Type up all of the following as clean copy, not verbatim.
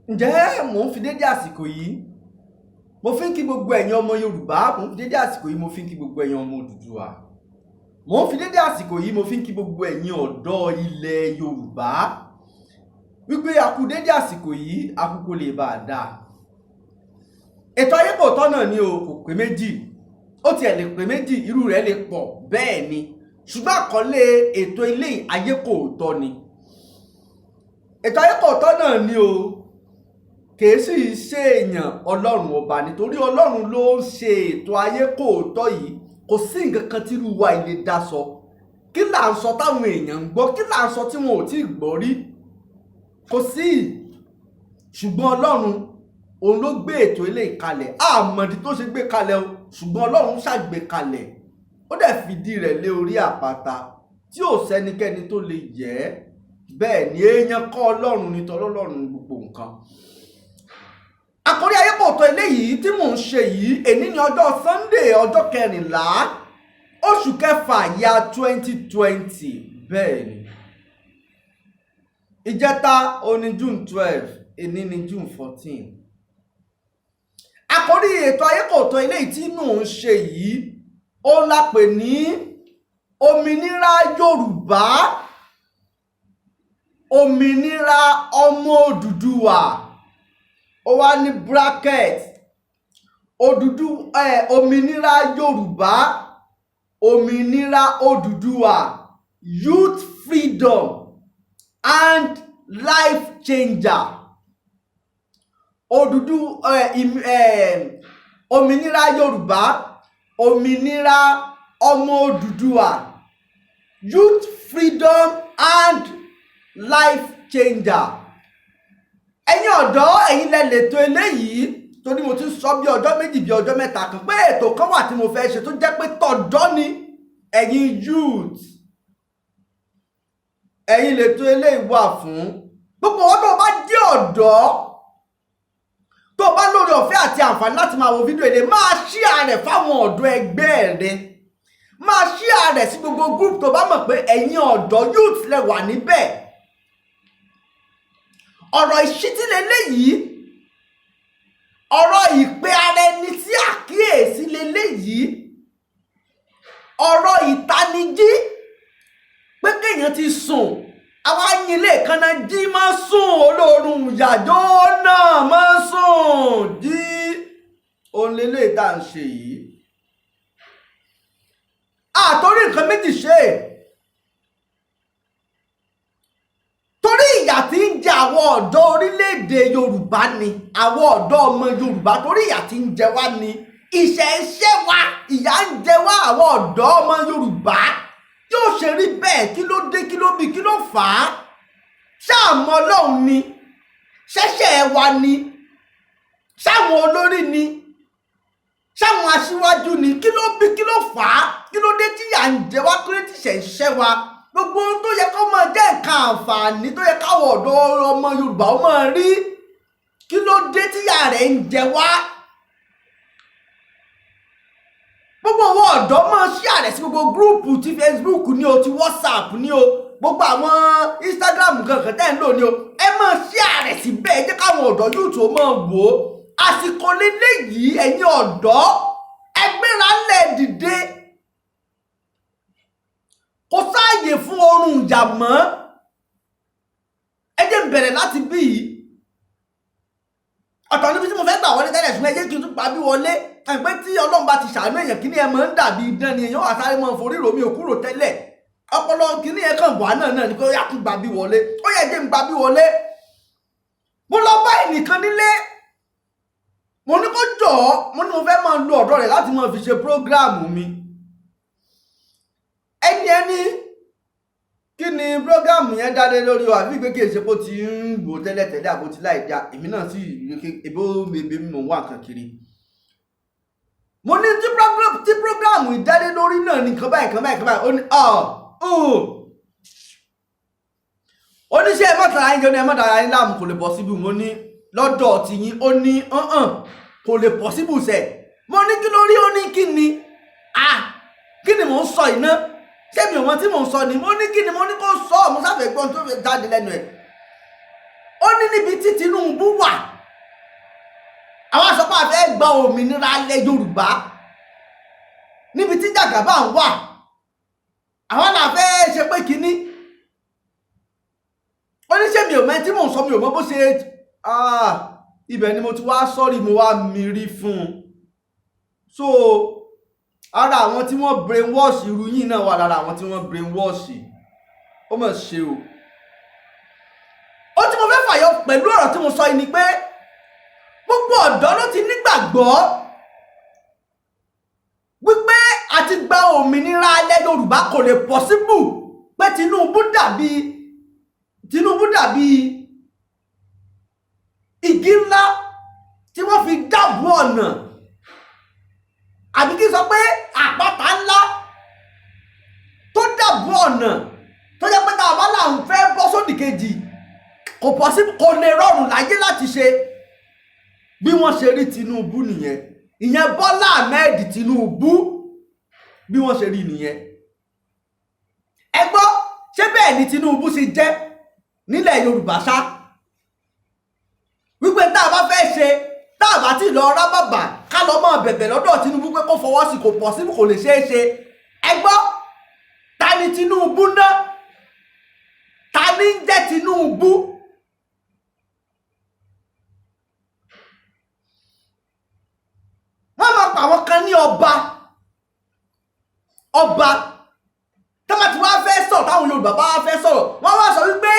ǹjẹ́ mò ń fi dédé àsìkò yìí mo fi ń kí gbogbo ẹ̀yin ọmọ Yorùbá, mò ń fi dédé àsìkò yìí mo fi ń kí gbogbo ẹ̀yin ọmọ Odùduwà, mò ń fi dédé àsìkò yìí mo fi ń kí gbogbo ẹ̀yin ọ̀dọ́ ilẹ̀ Yorùbá wípé a kú dédé àsìkò yìí a kú kó lè bá a dáa. Ètò Ayé Kò Tọ́ náà ni o, kò pé méjì, ó tiẹ̀ lè pé méjì, irú rẹ̀ lè pọ̀ bẹ́ẹ̀ ni, ṣùgbọ́n àkọlé ètò ilé Ayé Kò Tọ́ ni. Ètò Ayé Kò Tọ́ náà ni o, kìí sì ṣe èèyàn Ọlọ́run ọba, nítorí Ọlọ́run ló ń ṣe ètò Ayé Kò Tọ́ yìí. Kò sí nǹkan kan tí irú wa ilé dá sọ. Kí là ń sọ táwọn èèyàn ń gbọ́, kí là ń sọ tí wọn ò tí ì gbọ́ rí? Kò sí. Ṣùgbọ́n Ọlọ́run òun ló gbé ètò ilé ìkalẹ̀, àmọ̀dí tó ṣe gbé kalẹ̀ o, ṣùgbọ́n Ọlọ́run ṣàgbé kalẹ̀, ó dẹ̀ fìdí rẹ̀ lé orí àpáta tí ò sẹ́nikẹ́ni tó lè yẹ̀ ẹ́. Bẹ́ẹ̀ ni èèyàn kọ́ Ọlọ́run ní tọ́lọ́run ní gbogbo nǹkan. Àkórí Ayé Kò Tọ́ eléyìí tí mò ń ṣe yìí, èní ní ọjọ́ Sunday ọjọ́ 14 oṣù kẹfà ya 2020. Bẹ́ẹ̀ ni ìjẹta òní June 12, èní ní June 14. Àkórí ètò Ayé Kò Tọ́ eléyìí tí mò ń ṣe yìí ó la pè ní òmìnira Yorùbá, òmìnira ọmọ Odùduwà. Ó wá ní bracket òmìnira Yorùbá, òmìnira Odùduwà, youth freedom and life changer. Òmìnira Yorùbá, òmìnira ọmọ Odùduwà, youth freedom and life changer. Ẹ̀yin ọ̀dọ́, ẹ̀yin lẹ lètò eléyìí, torí mo ti sọ bí ọjọ́ méjì bí ọjọ́ mẹ́ta kan pé ètò kan wà tí mo fẹ́ ṣe tó jẹ́ pé tọ̀dọ́ ni. Ẹ̀yin youth, ẹ̀yin lètò eléyìí wà fún. Gbogbo wọn tó bá jẹ́ ọ̀dọ́, tó bá lórí ọ̀fẹ́ àti àǹfààní láti máa wo fídíò èdè, máa share rẹ̀ fáwọn ọ̀dọ́ ẹgbẹ́ rẹ̀, máa share rẹ̀ sí gbogbo group tó bá mọ̀ pé ẹ̀yin ọ̀dọ́ youth lẹ wà níbẹ̀. Ọ̀rọ̀ ìṣítí leléyìí, ọ̀rọ̀ ìpè ara ẹni sí àkíyèsí leléyìí, ọ̀rọ̀ ìtanijí pé kéèyàn ti sùn, àwa yin ilé ìkànnà jí máa sùn, olóorun ìyàjọ́ náà máa sùn jí, òun lélẹ́yìí tá à ń ṣe yìí. Àtórí nǹkan méjì ṣe, torí ìyà tí ń jẹ àwọn ọ̀dọ́ orílẹ̀-èdè Yorùbá ni, àwọn ọ̀dọ́ ọmọ Yorùbá, torí ìyà tí ń jẹ wá ni, ìṣẹ̀ṣẹ̀ wa, ìyà ń jẹ wá àwọn ọ̀dọ́ ọmọ Yorùbá. Yóò ṣe rí bẹ́ẹ̀? Kí ló dé, kí ló bí, kí ló fà á? Ṣáàmọ́ Ọlọ́run ni? Ṣẹ̀ṣẹ̀ wa ni? Ṣáwọn olórí ni? Ṣáwọn aṣíwájú ni? Kí ló bí, kí ló fà á? Kí ló dé tí ìyà ń jẹ wá, kí ló dé tí ìṣẹ̀ṣẹ̀ wa? Gbogbo ohun tó yẹ kó máa jẹ́ nǹkan àǹfààní tó yẹ káwọn ọ̀dọ́ ọmọ Yorùbá ó máa rí, kí ló dé tí ìyà rẹ̀ ń jẹ wá? Gbogbo owó ọ̀dọ́ máa share rẹ̀ sí gbogbo gúrùpù ti Facebook ní o, ti WhatsApp ní o, gbogbo àwọn Instagram kankan tẹ́ ń lò ní o, ẹ máa share rẹ̀ síbẹ̀, ẹ jẹ́ káwọn ọ̀dọ́ yóò tó máa wò ó. Àsìkò leléyìí, ẹ̀yin ọ̀dọ́ ẹ gbéra lẹ̀ dìde. Kò sáàyè fún oorun ìjà mọ́. Ẹ jẹ́ n bẹ̀rẹ̀ láti bí yìí. Ọ̀tọ̀ níbi tí mo fẹ́ gbà wọlé tẹ́lẹ̀, ṣùgbọ́n ẹ jẹ́ kí n tún pa bí wọlé. Ẹgbẹ́ tí Ọlọ́run bá ti ṣàánú èèyàn, kíní ẹ máa ń dàbí idán ni, èèyàn àsáré máa ń forí romi òkúrò tẹ́lẹ̀. Ọpọlọ kíní ẹ kàn wá náà ni pé ó yá tún gbà bí wọlé. Ó yẹ jẹ́ n gbà bí wọlé. Mo lọ bá ẹnìkan nílé. Mo ní kó jọ̀ọ́, mo ní mo fẹ́ máa lo ọ̀dọ́ rẹ̀ láti máa fi ṣe prógráàmù mi. Ẹni kí ni prógráàmù yẹn dá lé lórí o, àbí pé kí èsè kó ti ń wò tẹ́lẹ̀tẹ́lẹ̀ àbó ti láì dá, èmi náà sì ebó bèbè mi mò ń wà nǹkan kiri. Mo ní tí prógráàmù ìdálé lórí náà ní nǹkan báyìí nǹkan báyìí nǹkan báyìí. Ó ní oníṣẹ́ ẹ mọ́tàrà yín jẹ́ ní ẹ mọ́tàrà yín láàmú, kò lè possible. Mo ní lọ́dọ̀ ti yín, ó ní kò lè possible sẹ̀. Mo ní kí lórí, ó ní kí ni kí ni mò ń sọ iná, ṣé mi ò mọ̀ tí mò ń sọ ni? Mo ní kí ni, mo ní kó sọ, mo sáfẹ́ gbọ́n tó fẹ́ jáde lẹ́nu ẹ̀. ó ní níbi tí Tinubu wà àwọn àsọpọ̀ àfẹ́ gba òmìnira ilẹ̀ Yorùbá níbi tí Jagaban wà àwọn náà fẹ́ ṣe pé kínní oníṣẹ́ mi ò mẹ́ tí mò ń sọ mi ò mọ̀ bó ṣe ibẹ̀ ni mo ti wá sọ́rí mo wá mírí fún un so ara àwọn tí wọ́n brainwash irú yìí náà wà lára àwọn tí wọ́n brainwash ó mọ̀ ṣe o ó tí mo fẹ́ fàyọ pẹ̀lú ọ̀rọ̀ tí mo sọ yìí ni pé gbogbo ọ̀dọ́ ló ti nígbàgbọ́ wípé àti gba òmìnira ilẹ̀ Yorùbá kò lè possible pé Tinubu dàbí igi ńlá tí wọ́n fi dáàbò ọ̀nà àbí kí sọ pé àpáta ńlá tó dáàbò ọ̀nà tó jẹ́ pé táwọn là ń fẹ́ bọ́ sódì kejì kò possible kò lè rọrùn láyé láti ṣe bí wọ́n ṣe rí Tinubu nìyẹn ìyẹn Bọ́lá Ahmed Tinubu bí wọ́n ṣe rí nìyẹn ẹ gbọ́ ṣé bẹ́ẹ̀ ni Tinubu ṣe jẹ́ nílẹ̀ Yorùbá ṣá wípé tá a bá fẹ́ ṣe tá a bá ti lọ rá bàbà ká lọ mọ́ bẹ̀bẹ̀ lọ́dọ̀ Tinubu pé kó fọwọ́ sí kò possible kò lè ṣeé ṣe ẹ gbọ́ ta ni Tinubu náà ta ni ń jẹ́ Tinubu wọ́n máa pa àwọn kan ní ọba tó bá ti wá fẹ́ sọ̀rọ̀ táwọn Yorùbá bá wá fẹ́ sọ̀rọ̀ wọ́n wá sọ wípé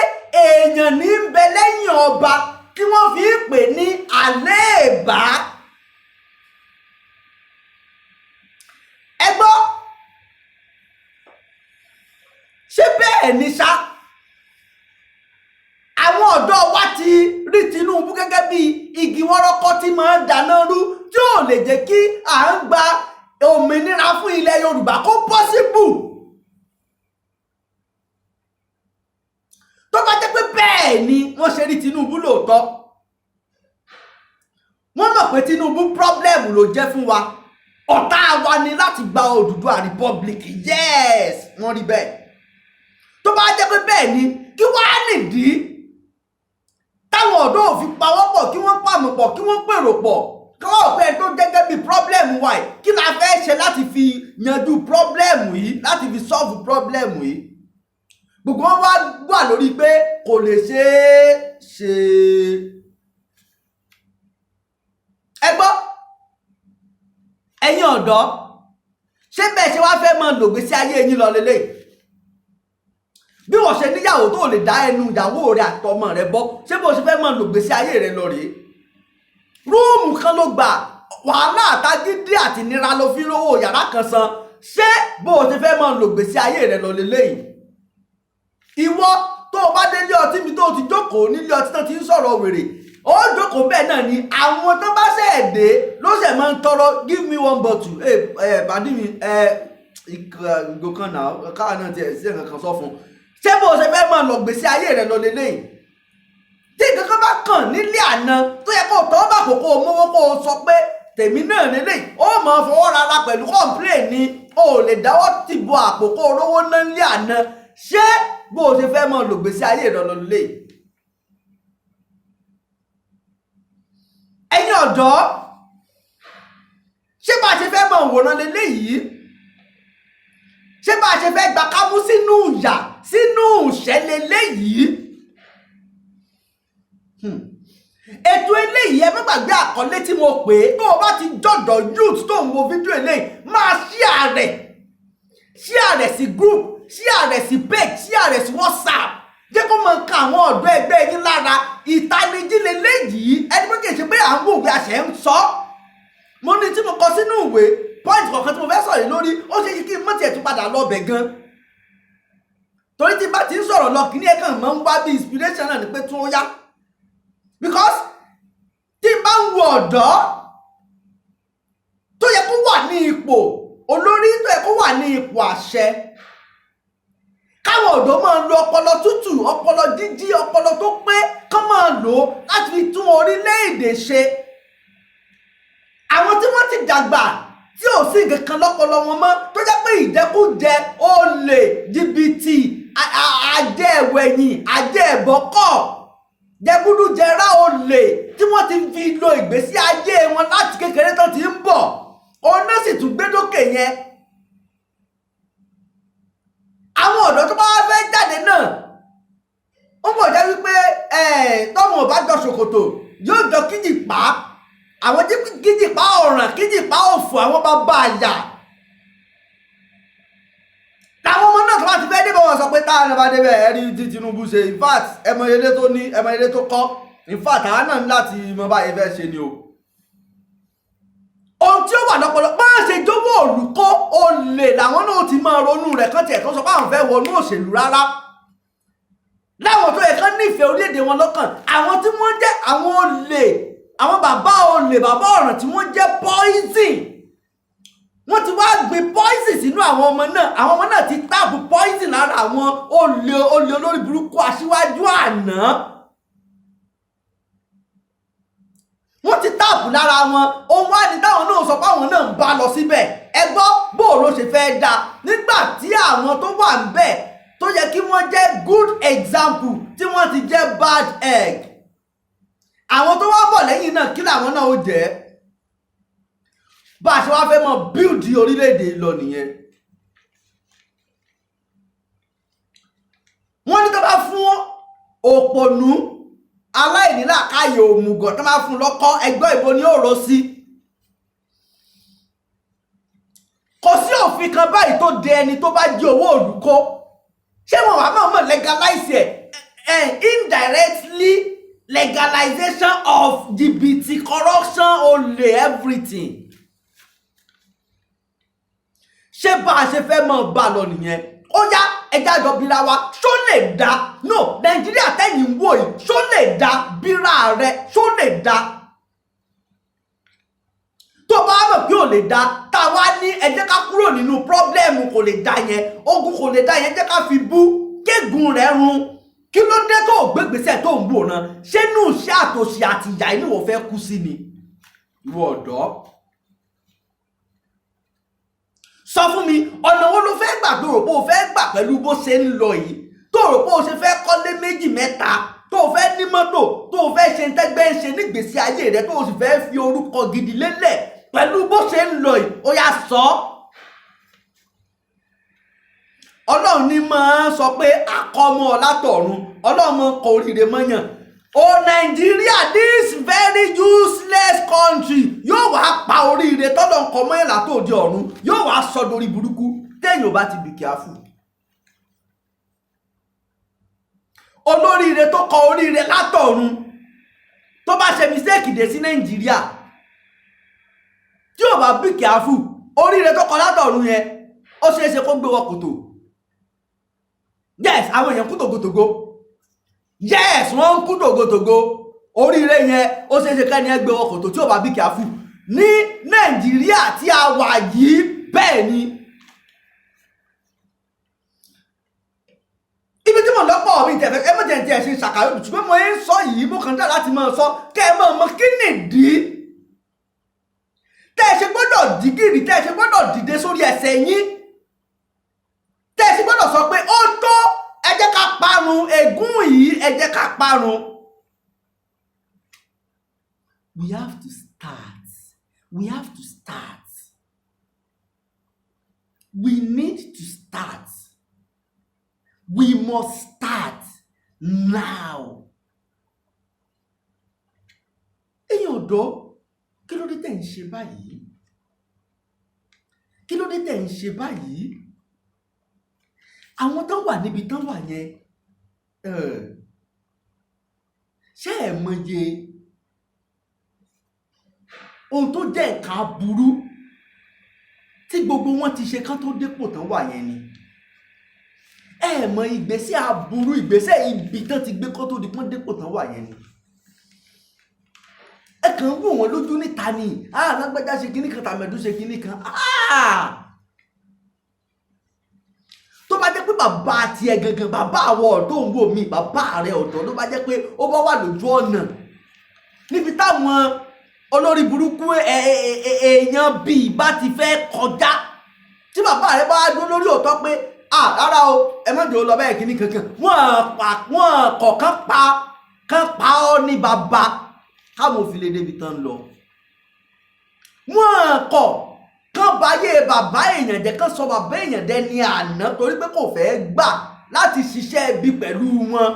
èèyàn ní ń bẹ lẹ́yìn ọba tí wọ́n fi ń pè ní àléèbá ẹ gbọ́ ṣé bẹ́ẹ̀ ni ṣá àwọn ọ̀dọ́ wa ti rí Tinubu gẹ́gẹ́ bí igi wọ́rọ́kọ́ tí máa ń dáná rú tí ò lè jẹ́ kí à ń gba òmìnira fún ilẹ̀ Yorùbá kó possible tó bá jẹ́ pé bẹ́ẹ̀ ni wọ́n ṣe rí Tinubu lóòótọ́ wọ́n mọ̀ pé Tinubu problem ló jẹ́ fún wa ọ̀tá wa ni láti gba Odùduwà Republic yes wọ́n rí bẹ́ẹ̀ tó bá jẹ́ pé bẹ́ẹ̀ ni kí wàá nìdí táwọn ọ̀dọ́ ò fi pawọ́pọ̀ kí wọ́n pàmò pọ̀ kí wọ́n pèrò pọ̀ kí wọ́n pẹ́ tó gẹ́gẹ́ bí problem wa yìí kí la fẹ́ ṣe láti fi yanjú problem yìí láti fi solve problem yìí gbogbo wọn wà lórí pé kò lè ṣeé ṣe ẹ gbọ́ ẹ̀yin ọ̀dọ́ ṣé bẹ́ẹ̀ ṣe wá fẹ́ máa lògbésí ayé yín lọ lélẹ̀ bí wọ́n ṣe níyàwó tó lè dá ẹnu ìyàwó rẹ̀ àtọmọ rẹ̀ bọ́ ṣé bó ṣe fẹ́ máa lògbésí ayé rẹ̀ lọ rèé rúùmù kan ló gbà wàhálà àtagídí àti ìnira ló fi rówó yàrá kan san ṣé bó ṣe fẹ́ máa lògbésí ayé rẹ̀ lọ lélẹ̀ ìwọ tó o bá délé ọtí mi tó o ti jókòó nílé ọtí náà ti ń sọ̀rọ̀ wèrè ó jókòó bẹ́ẹ̀ náà ni àwọn tó bá ṣe dé ló ṣe máa ń tọrọ give me one bottle bàdí mi ìgò kan náà káà náà tiẹ̀ sí ẹ̀kan kan sọ fún un ṣé bó o ṣe fẹ́ máa lọ gbèsè ayé rẹ̀ lọ lélẹ́yìn tí kankan bá kàn nílé àná tó yẹ kó o tọ́ bá kókó o mówó kó o sọ pé tèmi náà lélẹ́yìn ó máa fọwọ́ rárá pẹ̀lú complain ni o ò lè dáwọ́ tìbò àpò kó o rówó ná nílé àná ṣé bó o ṣe fẹ́ máa lọ gbèsè ayé rẹ̀ lọ lélẹ́yìn. ẹ̀yin ọ̀dọ́ ṣé bá a ṣe fẹ́ máa wòran lélẹ́yìí ṣé bá a ṣe fẹ́ gba kámú sínú ìyà sínú ìṣẹ́ lélẹ́yìí ètò eléyìí ẹ má gbàgbé àkọlé tí mo pè é tó o bá ti jọ̀dọ̀ youth tó ń wo fídíò eléyìí máa share rẹ̀ sí group share rẹ̀ sí page share rẹ̀ sí WhatsApp jẹ́ kó máa ka àwọn ọ̀dọ́ ẹgbẹ́ yín lára ìtanijí lélẹ́yìí ẹni pé kì í ṣe pé à ń wòwe àṣẹ ń sọ mo ní tí mo kọ sínú ìwé point kọ̀ọ̀kan tí mo fẹ́ sọ̀rọ̀ lórí ó ṣe kí n mọ̀ tiẹ̀ tún padà lọ bẹ̀ gan torí tí bá ti ń sọ̀rọ̀ lọ kí ní ẹ̀kan máa ń wá bí inspiration náà ni pé tún ó yá because tí n bá ń wo ọ̀dọ́ tó yẹ kó wà ní ipò olórí tó yẹ kó wà ní ipò àṣẹ káwọn ọ̀dọ́ máa lo ọpọlọ tútù ọpọlọ jíjí ọpọlọ tó pé kán máa lò láti fi tún orílẹ̀-èdè ṣe àwọn tí wọ́n ti dàgbà tí ò sí nǹkan kan lọ́pọlọ wọn mọ́ tó jẹ́ pé ìjẹkújẹ olè jìbìtì ajẹ́ ẹ̀wẹ̀yìn ajẹ́ ẹ̀bọ́kọ̀ jẹgúdújẹrá olè tí wọ́n ti fi lo ìgbésí ayé wọn láti kékeré tó ti ń bọ̀ òun náà sì tún gbé dókè yẹn. àwọn ọ̀dọ́ tó bá wá fẹ́ jáde náà ó mọ̀ jẹ́ wípé tọ́mọ ò bá jọ ṣòkòtò yóò jọ kíjìpá, àwọn kíjìpá ọ̀ràn kíjìpá òfò àwọn bàbá àyà làwọn ọmọ náà tó bá ti fẹ́ débẹ̀ wọ́n sọ pé táwọn náà bá débẹ̀ ẹ̀rí tí Tinubu ṣe in fact ẹmọ ilé tó ní ẹmọ ilé tó kọ́ in fact àwọn náà ní láti mọ báyìí fẹ́ ṣe ni o. ohun tí ó wà lọ́pọlọ máa ṣe jówó olùkọ́ olè làwọn náà ti máa ronú rẹ̀ kán tiẹ̀ tó sọ pé àwọn fẹ́ wọnú òṣèlú rárá. láwọn tó yẹ kán nífẹ̀ẹ́ orílẹ̀-èdè wọn lọ́kàn àwọn tí wọ́n jẹ́ àwọn olè àwọn bàbá olè bàbá ọ̀ràn tí wọ́n jẹ́ poison wọ́n ti wá gbin poison sínú àwọn ọmọ náà ti táàbù poison lára àwọn olè olórí burúkú aṣíwájú àná wọ́n ti táàbù lára wọn ohun wá ní táwọn náà sọ pé àwọn náà ń bá lọ síbẹ̀ ẹ gbọ́ bó ló ṣe fẹ́ dá nígbà tí àwọn tó wà ń bẹ̀ tó yẹ kí wọ́n jẹ́ good example tí wọ́n ti jẹ́ bad egg àwọn tó wá bọ̀ lẹ́yìn náà kí làwọn náà ó jẹ́ bá a ṣe wá fẹ́ mọ build orílẹ̀-èdè lọ nìyẹn. wọ́n ní tó bá fún òpònú aláìnílàákàyè òmùgọ̀ tó bá fún lọ́kọ́ ẹgbẹ́ ìbò ni ó rọ sí. kò sí òfin kan báyìí tó de ẹni tó bá jí owó olùkọ́ ṣé wọn wà máa mọ̀ legalize ẹ̀ indirectly legalization of jìbìtì corruption olè everything. ṣé bá a ṣe fẹ́ mọ̀ bá lọ nìyẹn ó yá ẹja jọ bíra wa ṣó lè dá no Nàìjíríà tẹ̀yìn wò yìí ṣó lè dá bíra rẹ ṣó lè dá tó bá mọ̀ pé ò lè dá táwa ní ẹ jẹ́ ká kúrò nínú pọ́blẹ́mù kò lè dá yẹn ogun kò lè dá yẹn jẹ́ ká fi bú kégun rẹ̀ run kí ló dé tó gbégbèsè tó ń bò náà ṣé nù ṣé àtòṣì àtìyà inú wọ́n fẹ́ kú sí ni ìwọ ọ̀dọ́. sọ fún mi ọ̀nà wo ló fẹ́ gbà tó rò pé o fẹ́ gbà pẹ̀lú bó ṣe ń lọ yìí tó rò pé o ṣe fẹ́ kọ́lé méjì mẹ́ta tó o fẹ́ ní mọ́tò tó o fẹ́ ṣe tẹ́gbẹ́ ń ṣe nígbèsí ayé rẹ tó o sì fẹ́ fi orúkọ gidi lélẹ̀ pẹ̀lú bó ṣe ń lọ yìí ó yá sọ. ọlọ́run ní máa sọ pé àkọ́mọ látọ̀run ọlọ́run kò oríire mọ́yàn o Nàìjíríà this very useless country yóò wá pa oríire tọ́lọ̀ ń kọ́ mọ́yàn látòdì ọ̀run yóò wá sọ dorí burúkú téèyàn ò bá ti bì kíáfù. olóríire tó kọ oríire látọ̀run tó bá ṣe mistake dé sí Nàìjíríà tí ò bá bì kíáfù oríire tó kọ látọ̀run yẹn ó ṣeé ṣe kó gbé wọ kòtò. Yes àwọn èèyàn kú tògótògó yes wọ́n ń kú tògótògó oríire yẹn ó ṣeé ṣe kẹ́ni ẹgbẹ́ wọ kòtò tí ò bá bì kíáfù ní Nàìjíríà tí a wà yìí bẹ́ẹ̀ ni. ibi tí mo lọ́pọ̀ mi tẹ̀fẹ́ ẹ mọ̀ jẹ́ ti ẹ̀ ṣe ṣàkàwé ṣùgbọ́n mo ń sọ yìí mo kàn dá láti máa sọ kẹ́ ẹ mọ̀ kí nìdí tẹ́ ẹ ṣe gbọ́dọ̀ dìgìrì tẹ́ ẹ ṣe gbọ́dọ̀ dìde sórí ẹsẹ̀ yín tẹ́ ẹ ṣe gbọ́dọ̀ sọ pé ó tó ẹ jẹ́ ká parun ègún yìí ẹ jẹ́ ká parun. We have to start. We have to start. We need to start. We must start now. Ẹ̀yin ọ̀dọ́, kí ló dé tẹ̀ ń ṣe báyìí? Kí ló dé tẹ̀ ń ṣe báyìí? Àwọn tó wà níbi tán wà yẹn, ṣé ẹ mọye ohun tó jẹ́ nǹkan aburú tí gbogbo wọn ti ṣe kán tó dépò tán wà yẹn ni? Ẹ mọ ìgbésẹ̀ aburú ìgbésẹ̀ ibi tán ti gbé kó tó di pọ́n dépò tán wà yẹn ni? Ẹ kàn ń wò wọ́n lójú níta ni lágbájá ṣe kíní kan tàmẹ̀dú ṣe kíní kan. Tó bá jẹ́ pé bàbá tiẹ̀ gangan bàbá àwọ̀ ọ̀dọ́ ń wò mí bàbá rẹ̀ ọ̀dọ́ ló bá jẹ́ pé ó bá wà lójú ọ̀nà níbi táwọn olórí burúkú èèyàn bíi bá ti fẹ́ kọjá tí bàbá rẹ̀ bá dúró lórí òótọ́ pé rárá o ẹ má jẹ́ ó lọ bẹ́ẹ̀ kíní kankan wọ́n kọ̀ọ̀kan pa kán pa ọ́ ní bàbá káwọn fi lè débi tán lọ. wọ́n kọ̀ kán báyé bàbá èèyàn jẹ́, kán sọ bàbá èèyàn dẹni àná torí pé kò fẹ́ gbà láti ṣiṣẹ́ ẹbí pẹ̀lú wọn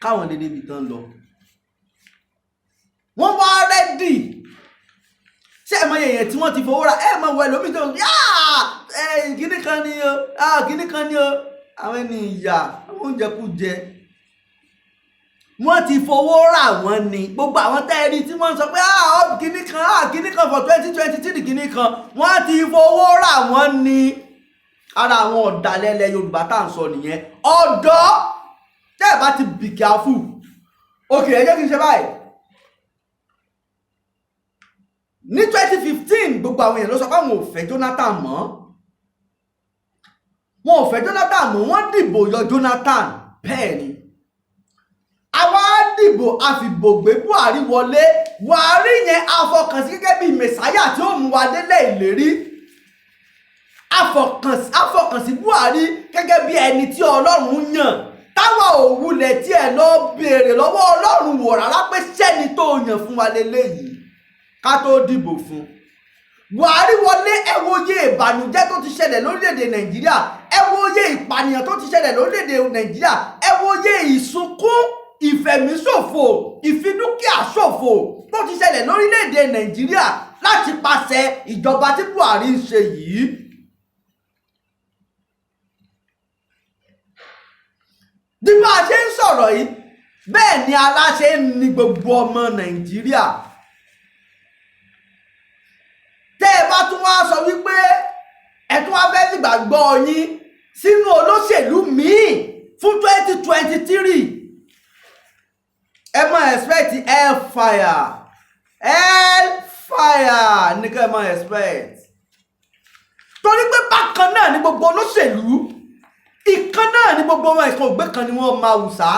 káwọn lè débi tán lọ. wọ́n wá rẹ́dì. ṣé ẹ mọ èèyàn tí wọ́n ti fowó ra? ẹ mọ wọ ẹlòmíì tó kíní kan ni o, kíní kan ni o. àwọn ẹni ìyà, àwọn oúnjẹ kú jẹ, wọ́n ti fowó rà wọ́n ni. gbogbo àwọn tẹ́ẹ̀rí tí wọ́n sọ pé kíní kan for 2023 kíní kan, wọ́n ti fowó rà wọ́n ni. ara àwọn ọ̀dàlẹ̀lẹ̀ Yorùbá tá à ń sọ nìyẹn. ọ̀dọ́ tẹ́ ẹ̀ bá ti be careful. òkè ẹ jẹ́ kí n ṣe báyìí. ní 2015 gbogbo àwọn èèyàn ló sọ pé àwọn ò fẹ́ Jonathan mọ́. wọn ò fẹ́ Jonathan mọ́, wọ́n dìbò yọ Jonathan. bẹ́ẹ̀ ni àwa dìbò àfìbò gbé Buhari wọlé. Buhari yẹn afọkànsí gẹ́gẹ́ bíi mẹ̀sáyà tí ó mú wa délé ìlérí. afọkànsí Buhari gẹ́gẹ́ bí ẹni tí Ọlọ́run yàn. táwa ò wulẹ̀ tí ẹ lọ béèrè lọ́wọ́ Ọlọ́run wò rárá pé sẹ́ni tó yàn fún wa lélẹ́yìí ká tó dìbò fún. Buhari wọlé, ẹ wo iye ìbànújẹ́ tó ti ṣẹlẹ̀ lórílẹ̀‐èdè Nàìjíríà, ẹ wo iye ìpànìyàn tó ti ṣẹlẹ̀ lórílẹ̀‐èdè Nàìjíríà, ẹ wo iye ìsunkún, ìfẹ̀míṣòfò, ìfidúkìá ṣòfò tó ti ṣẹlẹ̀ lórílẹ̀‐èdè Nàìjíríà láti pàṣẹ ìjọba tí Buhari ń ṣe yìí. bí bá a ṣe ń sọ̀rọ̀ yìí bẹ́ẹ̀ ni aláṣẹ ń ní gbogbo ọmọ Nàìjíríà. tẹ́ ẹ bá tún wá sọ wípé ẹ tún wá fẹ́ gbàgbọ́ yín sínú olóṣèlú míì fún 2023, ẹ máa expect hellfire ní ká ẹ máa expect. torí pé bákan náà ni gbogbo olóṣèlú, ìkan náà ni gbogbo wọn, ìkan ògbé kan ni wọ́n máa wùsà.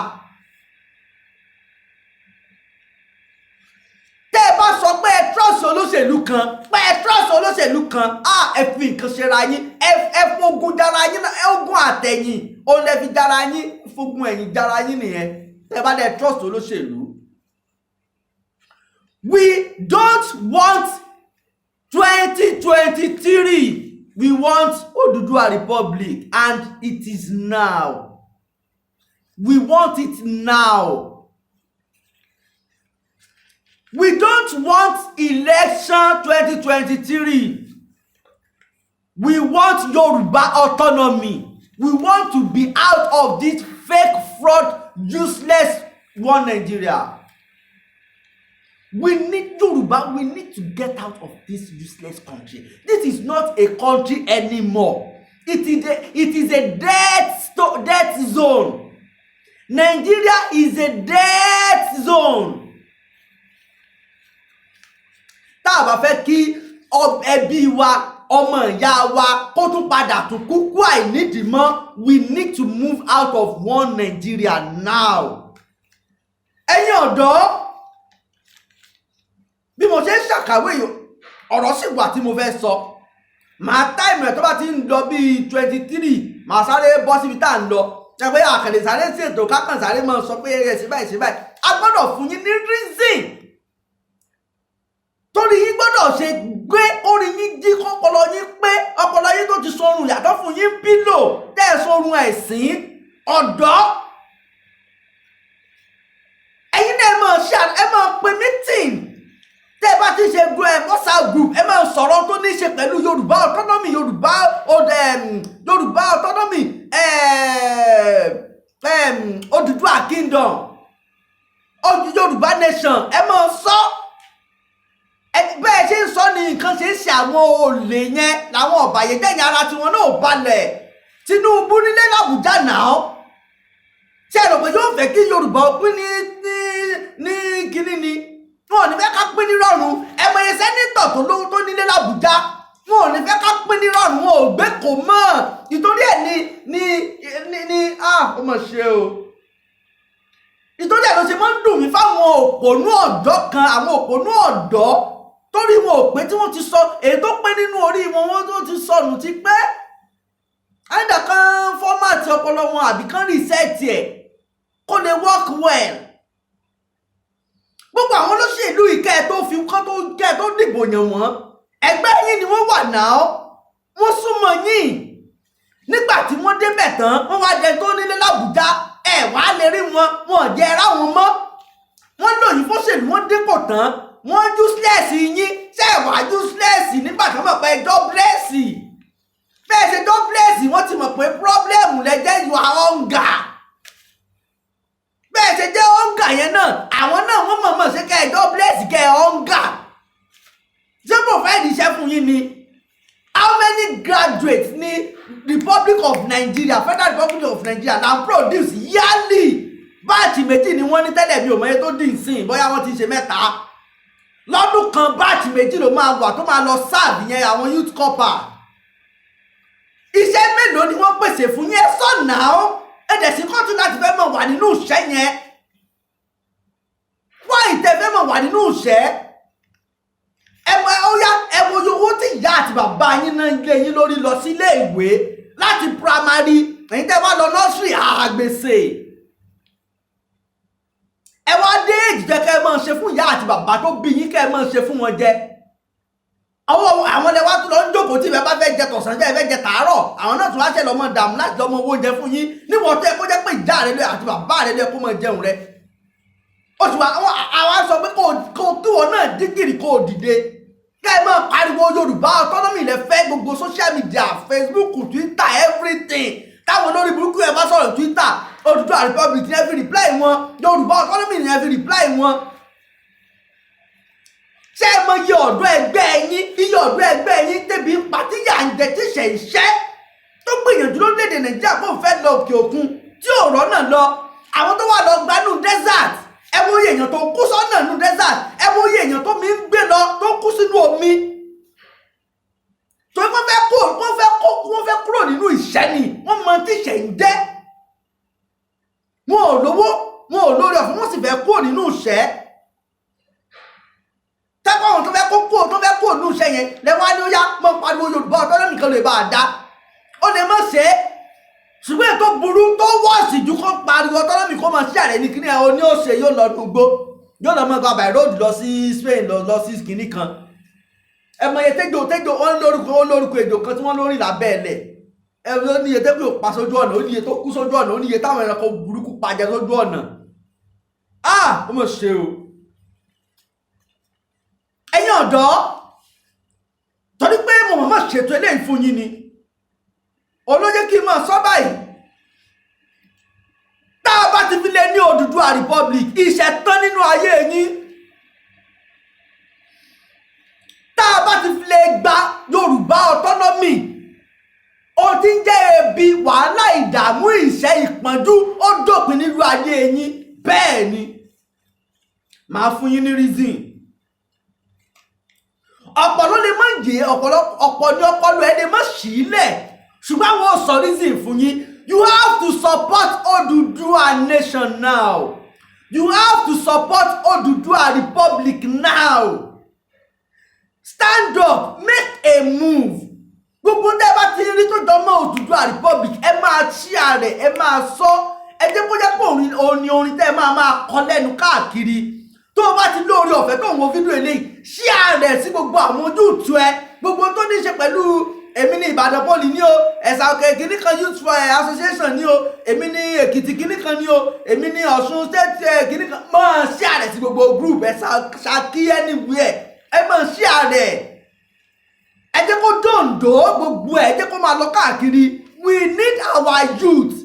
tẹ́ ẹ bá sọ pé ẹ trọ́ọ̀sì olóṣèlú kan, ẹ fi nǹkan ṣera yín, ẹ fogun dára yín, ogun àtẹ̀yìn òun lẹ fi dára yín, fogun ẹ̀yìn dára yín nìyẹn. tẹ́ ẹ bá dẹ̀ trọ́ọ̀sì olóṣèlú. We don't want 2023. We want Oduduwa Republic, and it is now. We want it now. We don't want election 2023. We want Yoruba autonomy. We want to be out of this fake, fraud, useless one Nigeria. We need Yoruba. We need to get out of this useless country. This is not a country anymore. It is a death zone. Nigeria is a death zone. Tá a bá fẹ́ kí ẹbí wa, ọmọ ìyá wa kó tún padà tún kúkú àìnídìí mọ́, we need to move out of one Nigeria now. Ẹ̀yin ọ̀dọ́, bí mo ṣe ń ṣàkàwé ọ̀rọ̀ sì wà tí mo fẹ́ sọ, màá táìmù ẹ̀ tó bá ti ń lọ bíi 23, màá sáré bọ́ síbi tá à ń lọ. Ẹ pé àkàlẹ̀ sáré sí ètò kákan sáré máa sọ pé ẹ ṣe báyìí ṣe báyìí. A gbọ́dọ̀ fún yín ní reason. Torí yín gbọ́dọ̀ ṣe gbé orí yín jí kọ́pọlọ yín pé ọpọlọ yín tó ti sọrùn yàtọ̀ fún yín pílò tẹ́ ẹ̀ sọrùn ẹ̀sìn ọ̀dọ́. Ẹ̀yin náà ẹ máa pe meeting. Tẹ́ ẹ bá ti ṣe WhatsApp group, ẹ máa sọ̀rọ̀ tó ní ṣe pẹ̀lú Yorùbá autonomy, Yorùbá autonomy, Odùduwà kingdom, Yorùbá nation, ẹ máa sọ. Bẹ́ẹ̀ ṣe ń sọ ni nǹkan ṣe ń ṣe àwọn olè yẹn làwọn ọ̀bàyéjẹ́ yẹn ara tiwọn náà balẹ̀. Tinubu nílé l'Àbújá náà. Ṣé ẹ rò pé yóò fẹ́ kí Yorùbá pín ní kíní ni? Wọn ò ní fẹ́ ká pín ní rọrùn. Ẹ mọ iye sẹ́nítọ̀ tó lówó tó nílé l'Àbújá. Wọn ò ní fẹ́ ká pín ní rọrùn, wọn ò gbé kò mọ́. Ìtorí ẹ̀ ó mà ṣe o. Ìtorí ẹ̀ ló ṣe máa ń dùn mí fáwọn òpònú ọ̀dọ́ kan, àwọn òpònú ọ̀dọ́ torí wọn ò pé tí wọ́n ti sọ èyí tó pé nínú orí wọn wọ́n tó ti sọnù ti pẹ́. Àìdá kan fọ́màtì ọpọlọ wọn àbí kan rìsẹ́ẹ̀tì ẹ̀. kó lè work well. Gbogbo àwọn olóṣèlú ìkẹ́ tó fi kọ́ tó kẹ́ tó dìbò yàn wọ́n ẹgbẹ́ yín ni wọ́n wà náà, wọ́n súnmọ́ yín. Nígbà tí wọ́n débẹ̀ tán wọ́n wá jẹ tó nílé l'Àbújá ẹ̀ wá lè rí wọn, wọn ò jẹ́ ra wọn mọ́. Wọ́n lò yín fóṣèlú, wọ́n dépò tán wọ́n useless yín, ṣé ẹ̀ wá useless nígbà tí wọ́n mọ̀ pé jobless. Bẹ́ẹ̀ ṣe jobless wọ́n ti mọ̀ pé problem lẹ́jẹ́ you are hunger. Bẹ́ẹ̀ ṣe jẹ́ hunger yẹn náà àwọn náà wọ́n mọ̀ ṣe kẹ́ ẹ̀ jobless kẹ́ ẹ̀ hunger. Ṣé kò fẹ́ di iṣẹ́ fún yín ni? How many graduates ní Republic of Nigeria, Federal Republic of Nigeria na produce yearly? Báàtì méjì ni wọ́n ní tẹ́lẹ̀ bí òmòye tó dín sí bóyá wọ́n ti ṣe mẹ́ta. Lọ́dún kan báàtì méjì ló máa wà tó máa lọ serve yẹn àwọn youth corps. Iṣẹ́ mélòó ni wọ́n pèsè fún yẹn sọ̀nà ó? Ẹ̀dẹ̀ sí kọ́tù láti fẹ́ mọ̀ wà nínú ìṣẹ́ yẹn. Wọ́n ìtẹ́ fẹ́ mọ̀ wà nínú ìṣẹ́. Ẹ̀wọ̀ owó tí ìyá àti bàbá yín náà lé yín lórí lọ sí ilé ìwé láti primary, ẹ̀yin tẹ́ wá lọ nursery àgbèsè. Ẹ wá dé èjì jẹ́ kẹ́ ẹ máa ṣe fún ìyá àti bàbá tó bí yín kẹ́ ẹ máa ṣe fún wọn jẹ. Àwọn lẹ́wà tó lọ ń jókòó tí ìfẹ́ bá fẹ́ jẹ tọ̀sán jẹ́ ìfẹ́ jẹ tàárọ̀, àwọn náà tún wá ṣe lọ́mọ dààmú láti lọ́mọ owó jẹ fún yín níwọ̀n tó yẹ kó jẹ́ pé ìyá rẹ àti bàbá rẹ kó máa jẹun rẹ. Ó ti wá àwọn sọ pé kó wọn náà dígìrì kó dìde kẹ́ ẹ máa pariwo Yorùbá autonomy lẹ fẹ́ gbogbo social media, Facebook, Twitter, everything. Táwọn olórí burúkú ẹ bá sọ̀rọ̀ Twitter, Odùduwà Republic ní ẹ fi reply wọn, Yorùbá autonomy ní ẹ fi reply wọn. Ṣé ẹ mọ iye ọ̀dọ́ ẹgbẹ́ yín, iye ọ̀dọ́ ẹgbẹ́ yín tẹ̀bí ń pa tí yà ń jẹ tí ṣẹ̀ ń ṣẹ́ tó gbìyànjú lórílẹ̀-èdè Nàìjíríà kó fẹ́ lọ òkè òkun tí ọ̀rọ̀ náà lọ, àwọn tó wà lọ gbanú desert, ẹ wo iye èèyàn tó kú sọ́nà nínú desert, ẹ wo iye èèyàn tó mi ń gbé lọ tó kú sínú omi. Tó wọ́n fẹ́ kúrò nínú ìṣẹ́ ni, wọ́n mọ tí ìṣẹ́ ń jẹ́. Wọn ò lówó, wọn ò lórí ọ̀fun, wọ́n sì fẹ́ kúrò nínú ìṣẹ́. Tẹ́kọ̀ àwọn tó fẹ́ kúrò nínú ìṣẹ́ yẹn lẹ́wọ́n á ní ó yá mọ́ pariwo Yorùbá ọ̀tọ́ nìkan lè bá a dá. Ó lè má ṣe é, ṣùgbọ́n ètò burú tó wọ́ọ̀sì ju kó pariwo autonomy kó máa ṣe àrẹ ní kíní ẹ̀ o ní ó ṣe yóò lọ dùgbò yóò lọ mọ́ by road lọ sí Spain lọ sí kíní kan. Ẹ mọ iye tẹ́jọ́ ó lórúkọ èjò kan tí wọ́n lórí lábẹ́ ẹ̀lẹ̀. Ẹ ní iye tẹ́jọ́ pa sójú ọ̀nà, ó ní iye tó kú sójú ọ̀nà, ó ní iye táwọn ẹranko burúkú pàjẹ́ sójú ọ̀nà. Ó mọ̀ ṣe o. Ẹ̀yin ọ̀dọ́, torí pé mo mọ̀ ṣètò eléyìí fún yín ni olóyè kí n máa sọ báyìí. Tá a bá ti fi lè ní Odùduwà Republic iṣẹ́ tán nínú ayé yín. Tá a bá ti fi lè gba Yorùbá autonomy, ó ti ń jẹ́ ebi, wàhálà, ìdààmú, ìṣẹ́, ìpọ́njú ó dópin nínú ayé yín. Bẹ́ẹ̀ ni màá fún yín ní reason. Ọ̀pọ̀ ló lè má jẹ́ ọ̀pọ̀ ní ọpọlọ ẹ lè má sílẹ̀, ṣùgbọ́n àwọn sọ reason fún yín. You have to support Odùduwà nation now. You have to support Odùduwà Republic now. Stand up, make a move. Gbogbo tẹ́ bá ti rí tó jọ mọ́ Odùduwà Republic ẹ máa share rẹ̀, ẹ máa sọ, ẹ jẹ́ kó jẹ́ pé orin tẹ́ máa kọ lẹ́nu káàkiri. Tó o bá ti lórí ọ̀fẹ́ tó ń wo fídíò eléyìí, share rẹ̀ sí gbogbo àwọn ojútùú ẹ, gbogbo tó ní ṣe pẹ̀lú èmi ní Ìbàdàn pọ́lì ní o, ẹ̀sà òkè kìíní kan youth association ní o, èmi ní Èkìtì kìíní kan ní o, èmi ní Ọ̀ṣun state kìíní kan. Máa share rẹ̀ sí gbogbo group ẹ̀sà Ṣakí anywhere, ẹ máa share rẹ̀. Ẹ jẹ́ kó dòǹdó gbogbo ẹ jẹ́ kó máa lọ káàkiri. We need our youth,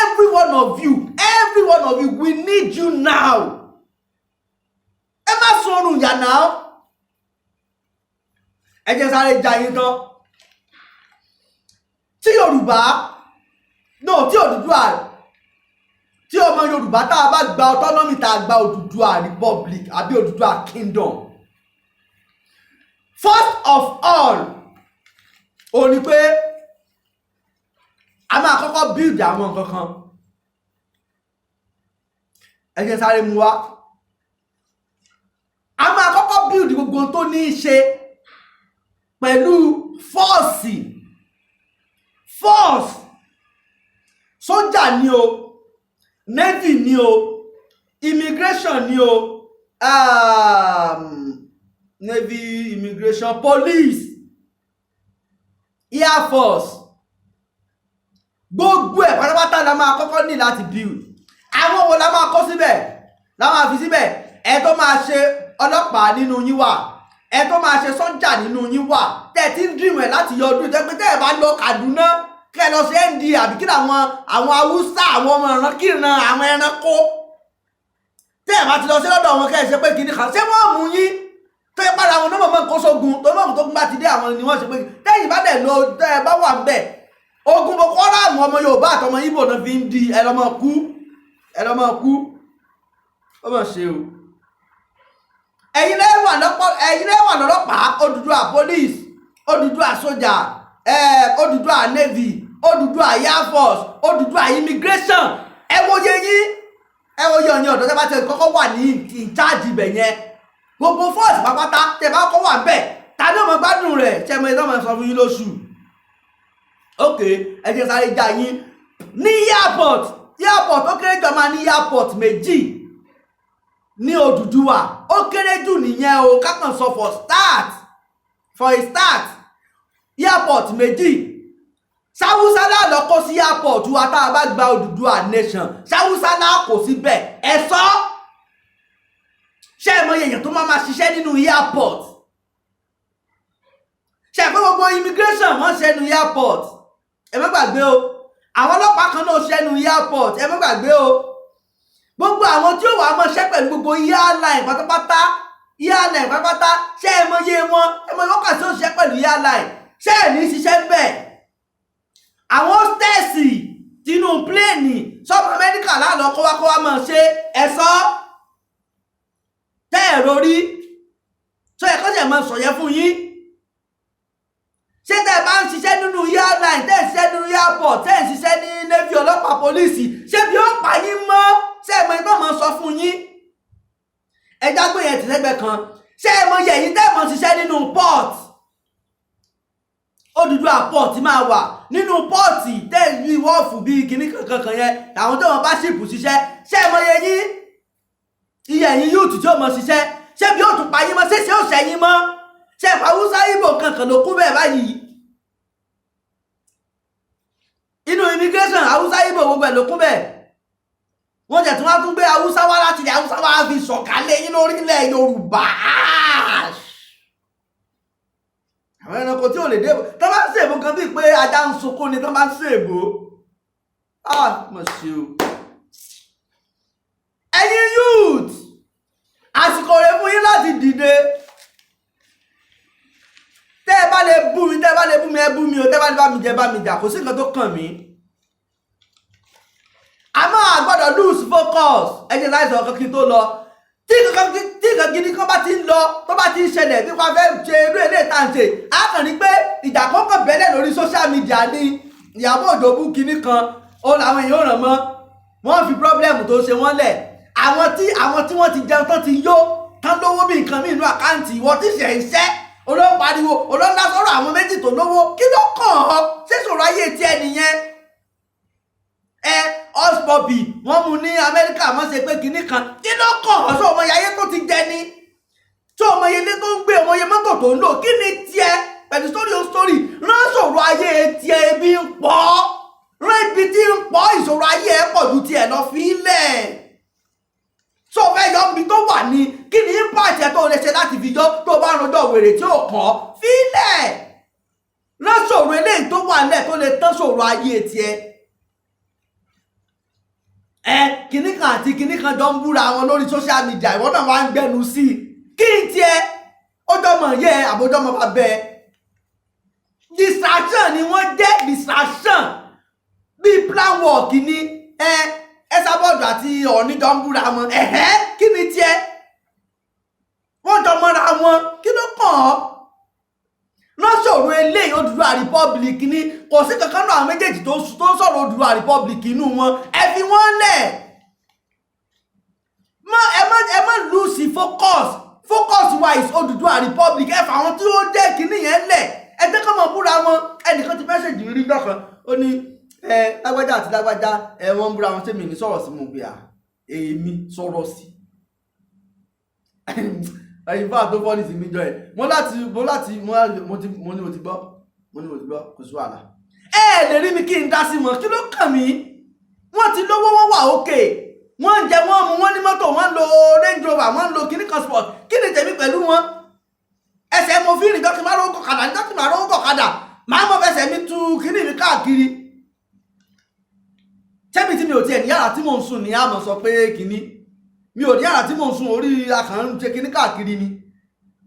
every one of you, we need you now. Ẹ má sọrùn yà náà. Ẹ jẹ́ sáré jayín tán. Tí Yorùbá tí Odùduwà, tí ọmọ Yorùbá tá a bá gba autonomy, tá a gba Odùduwà Republic àbí Odùduwà Kingdom, first of all ó ní pé a máa kọ́kọ́ build àwọn nǹkan kan. Ẹ jẹ́ sáré mú wá. A máa kọ́kọ́ build gbogbo tó ní í ṣe pẹ̀lú force sójà ni o, navy ni o, immigration ni o, navy, immigration, police, air force, gbogbo ẹ̀ pátápátá la máa kọ́kọ́ ní láti build. Àwọn wo la máa kó síbẹ̀, la máa fi síbẹ̀? Ẹ tó máa ṣe ọlọ́pàá nínú yín wà, ẹ tó máa ṣe sọ́jà nínú yín wà, tẹ́ ti ń dream ẹ̀ láti yọ ọdún ìtẹ́pẹ́ tẹ́ ẹ̀ bá lọ Kaduna kẹ́ lọ sí ND àbí kí àwọn Haúsá, àwọn ọmọ ìrankíran, àwọn ẹranko, tẹ́ ẹ̀ bá ti lọ sí lọ́dọ̀ wọn kẹ́ ẹ̀ ṣe pé kìíní kan, ṣé wọ́n mú yín tó ẹ padà àwọn onímọ̀ mọ́ kó sógun tó mọ̀ tó gún bá ti dé àwọn ni wọ́n ṣe pé tẹ́yìn bá dẹ̀ lọ tẹ́ ẹ bá wà ń bẹ̀ ogun Boko Haram ọmọ Yorùbá àtọmọ Ìgbò náà fi ń di ẹlọmọ kú ó mọ̀ ṣe o. ẹ̀yin lẹ́wà lọ́lọ́pàá, Odùduwà police, Odùduwà sójà, Odùduwà navy, Odùduwà air force, Odùduwà immigration. ẹ wòye ọ̀yàn ọ̀dọ́ tẹ́ bá ti kọ́kọ́ wà ní in charge ibẹ̀ yẹn, gbogbo force pápátá tẹ́ bá kọ́ wà bẹ́ẹ̀ ta ní ọmọ gbádùn rẹ̀ ṣe mọ ìtọ́mọ̀ sọ fún yín lóṣù. ok ẹ jẹ́ sáré já yín ní airport ó kéré jọ máa ní airport méjì ní Odùduwà, ó kéré jù nìyẹn o, kákan sọ for a start airport méjì. Sáwúsálà lọ kó sí airport wa tá a bá gba Odùduwà nation, Sáwúsálà kò síbẹ̀ ẹ sọ ṣé ẹ mọ èèyàn tó máa ṣiṣẹ́ nínú airport? ṣé ẹ pé gbogbo immigration wọ́n ṣe nínú airport? ẹ má gbàgbé o, àwọn ọlọ́pàá kan náà ṣe nínú airport, ẹ má gbàgbé o. gbogbo àwọn tí ó wà mọ́ ṣẹ́ pẹ̀lú gbogbo airline pátápátá ṣé ẹ mọ iye wọn, ẹ mọ wákàtí ó ṣiṣẹ́ pẹ̀lú airline, ṣé ẹ ní ṣiṣẹ́ bẹ́ẹ̀? àwọn stẹ́ẹ̀sì tinú pléènì sọ́ọ̀bù Amẹ́ríkà lánàá kọ́wákọ́wá mọ̀ ṣe ẹ̀sọ́ tẹ́ ẹ̀rọ rí tó ẹ̀kọ́ sì mọ̀ sọ̀yẹ́ fún yín. ṣé tẹ́ ẹ bá ń ṣiṣẹ́ nínú airline, tẹ́ ẹ ṣiṣẹ́ nínú airport, tẹ́ ẹ ṣiṣẹ́ ní navy, ọlọ́pàá, pólíìsì, ṣé bí ó pa yín mọ́? ṣé ẹ mọ ìtọ́ mọ̀ sọ fún yín? ẹja gbé yẹn tìlẹ́gbẹ̀ẹ́ kan, ṣé ẹ mọ yẹ̀yìn tẹ́ ẹ mọ̀ ṣiṣẹ́ nínú port? Odùduwà port máa wà nínú pọ́ọ̀tì tẹ́ ìlú wọ́ọ̀fù bíi kìíní kankan yẹn, àwọn tó wọn bá ṣìpù ṣiṣẹ́, ṣé ẹ mọ iye ẹ̀yìn yúùtù tí ó mọ ṣiṣẹ́, ṣé bí ó tún pa yín mọ́, ṣé ó ṣẹ̀yìn mọ́? ṣé ẹ̀fọ́ Haúsá Ìgbò kankan ló kú bẹ́ẹ̀ báyìí? inú immigration Haúsá Ìgbò gbogbo ẹ̀ ló kú bẹ́ẹ̀. wọ́n jẹ̀ tí wọ́n tún gbé Haúsá wá láti ilẹ̀ Haúsá wá fi sọ̀kalẹ̀ yín lórílẹ̀ Yorùbá. àwọn ẹranko tí ò lè débò tó bá ń ṣèbò kan bíi pé ajá ń sunkún ni tó bá ń ṣèbò. mọ̀ sí o. ẹ̀yin youth àsìkò rẹ̀ fún yín láti dìde. tẹ́ ẹ bá lè bú mi ẹ bú mi o, tẹ́ ẹ bá lè bá mi jà kò sí nǹkan tó kàn mí. àmọ́ a gbọ́dọ̀ lose focus. ẹ jẹ́ láìsàn ọkàn kí n tó lọ. tí nǹkan gidi kan bá ti ń lọ tó bá ti ń ṣẹlẹ̀ bí wọ́n fẹ́ ṣe eré ìtànṣe, á kàn ní pé ìjà kọ́kọ́ bẹ̀rẹ̀ lórí social media ní Ìyábọ̀ Òjó bú kinní kan ó làwọn èèyàn ràn mọ́, wọ́n fi problem tó ṣe wọ́n lẹ̀. àwọn tí wọ́n ti jẹun tán ti yó tán lówó bí nǹkan mí inú àkáǹtì, ìwọ tí ṣe iṣẹ́ olóńpariwo olóńdá sọ̀rọ̀ àwọn méjì tó lówó, kí ló kàn ọ́? ṣé sọ̀rọ̀ ayé tiẹ̀ nìyẹn? Hushpuppi wọ́n mú ní Amẹ́ríkà wọ́n ṣe pé kinní kan, kí ló kàn ọ́? sọ ọmọ ayé tó ti jẹ ni, tó ọmọ ilé tó ń gbé, ọmọ iye mọ́tò tó ń lò, kí ni tiẹ̀ pẹ̀lú story rán sọ̀rọ̀ ayé tiẹ̀, ebi ń pọ̀, rán ibi tí ń pọ̀, ìṣòro ayé ẹ̀ pọ̀ ju tiẹ̀ lọ fi lẹ̀. tó fẹ́ yọ ibi tó wà ní, kí ni impact ẹ̀ tó lè ṣe láti fi yọ tó bá rọjò wèrè tí ò kàn fi lẹ̀. rán sọ̀rọ̀ eléyìí tó wà nílẹ̀ tó lè tán sọ̀rọ̀ ayé tiẹ̀. kinní kan àti kinní kan jọ ń búra wọn lórí social media, ìwọ náà wá ń gbẹnu sí i, kí n tiẹ̀ ó jọmọ yẹ àbójọmọ bá bẹ. distraction ni wọ́n jẹ́, distraction bíi plan work ni Ẹsábọ̀dù àti Ọọ̀ni jọ ń búra wọn, kí ni tiẹ̀? wọ́n jọ mọ́ra wọn, kí ló kàn ọ́? lọ́sọ̀rọ̀ eléyìí Odùduwà Republic ni, kò sí kankan náà àwọn méjèèjì tó ń sọ̀rọ̀ Odùduwà Republic inú wọn, ẹ fi wọ́n lẹ̀. ẹ má lose focus wise Odùduwà Republic, ẹ fà wọn tí ó jẹ́ kíní yẹn lẹ̀, ẹ jẹ́ kọ́ mọ̀ búra wọn. ẹnìkan ti mẹ́sẹ̀jì rí lọ́kàn, ó ní lágbájá àti lágbájá wọ́n ń búra wọn tẹ́mi ní sọ̀rọ̀ sí mo gbé èmi sọ̀rọ̀ sí ẹ̀yin fáà tó fọ́ ní sí mi jọ ẹ̀ mo ti gbọ́ kò sí wàhálà lè rí mi kí n dá sí mọ́ kí ló kàn mí wọ́n ti lówó wọ́n wà òkè wọ́n ń jẹ wọ́n mu wọ́n ní mọ́tò wọ́n ń lo Range Rover wọ́n ń lo kíní kan sport kí ni tèmi pẹ̀lú wọn ẹsẹ̀ mo fi rìn dọ́kì máa rówó kọ̀kadà ní dọ́kì máa rówó kọ̀kadà máa mọ̀ fẹsẹ̀ mi tu kíní mi káàkiri tẹ́mi tí mi ò tiẹ̀ ní yàrá tí mò ń sùn ní àmọ̀ sọ pé kíní mi ò ní yàrá tí mò ń sùn orí akàn ṣe kíní káàkiri ni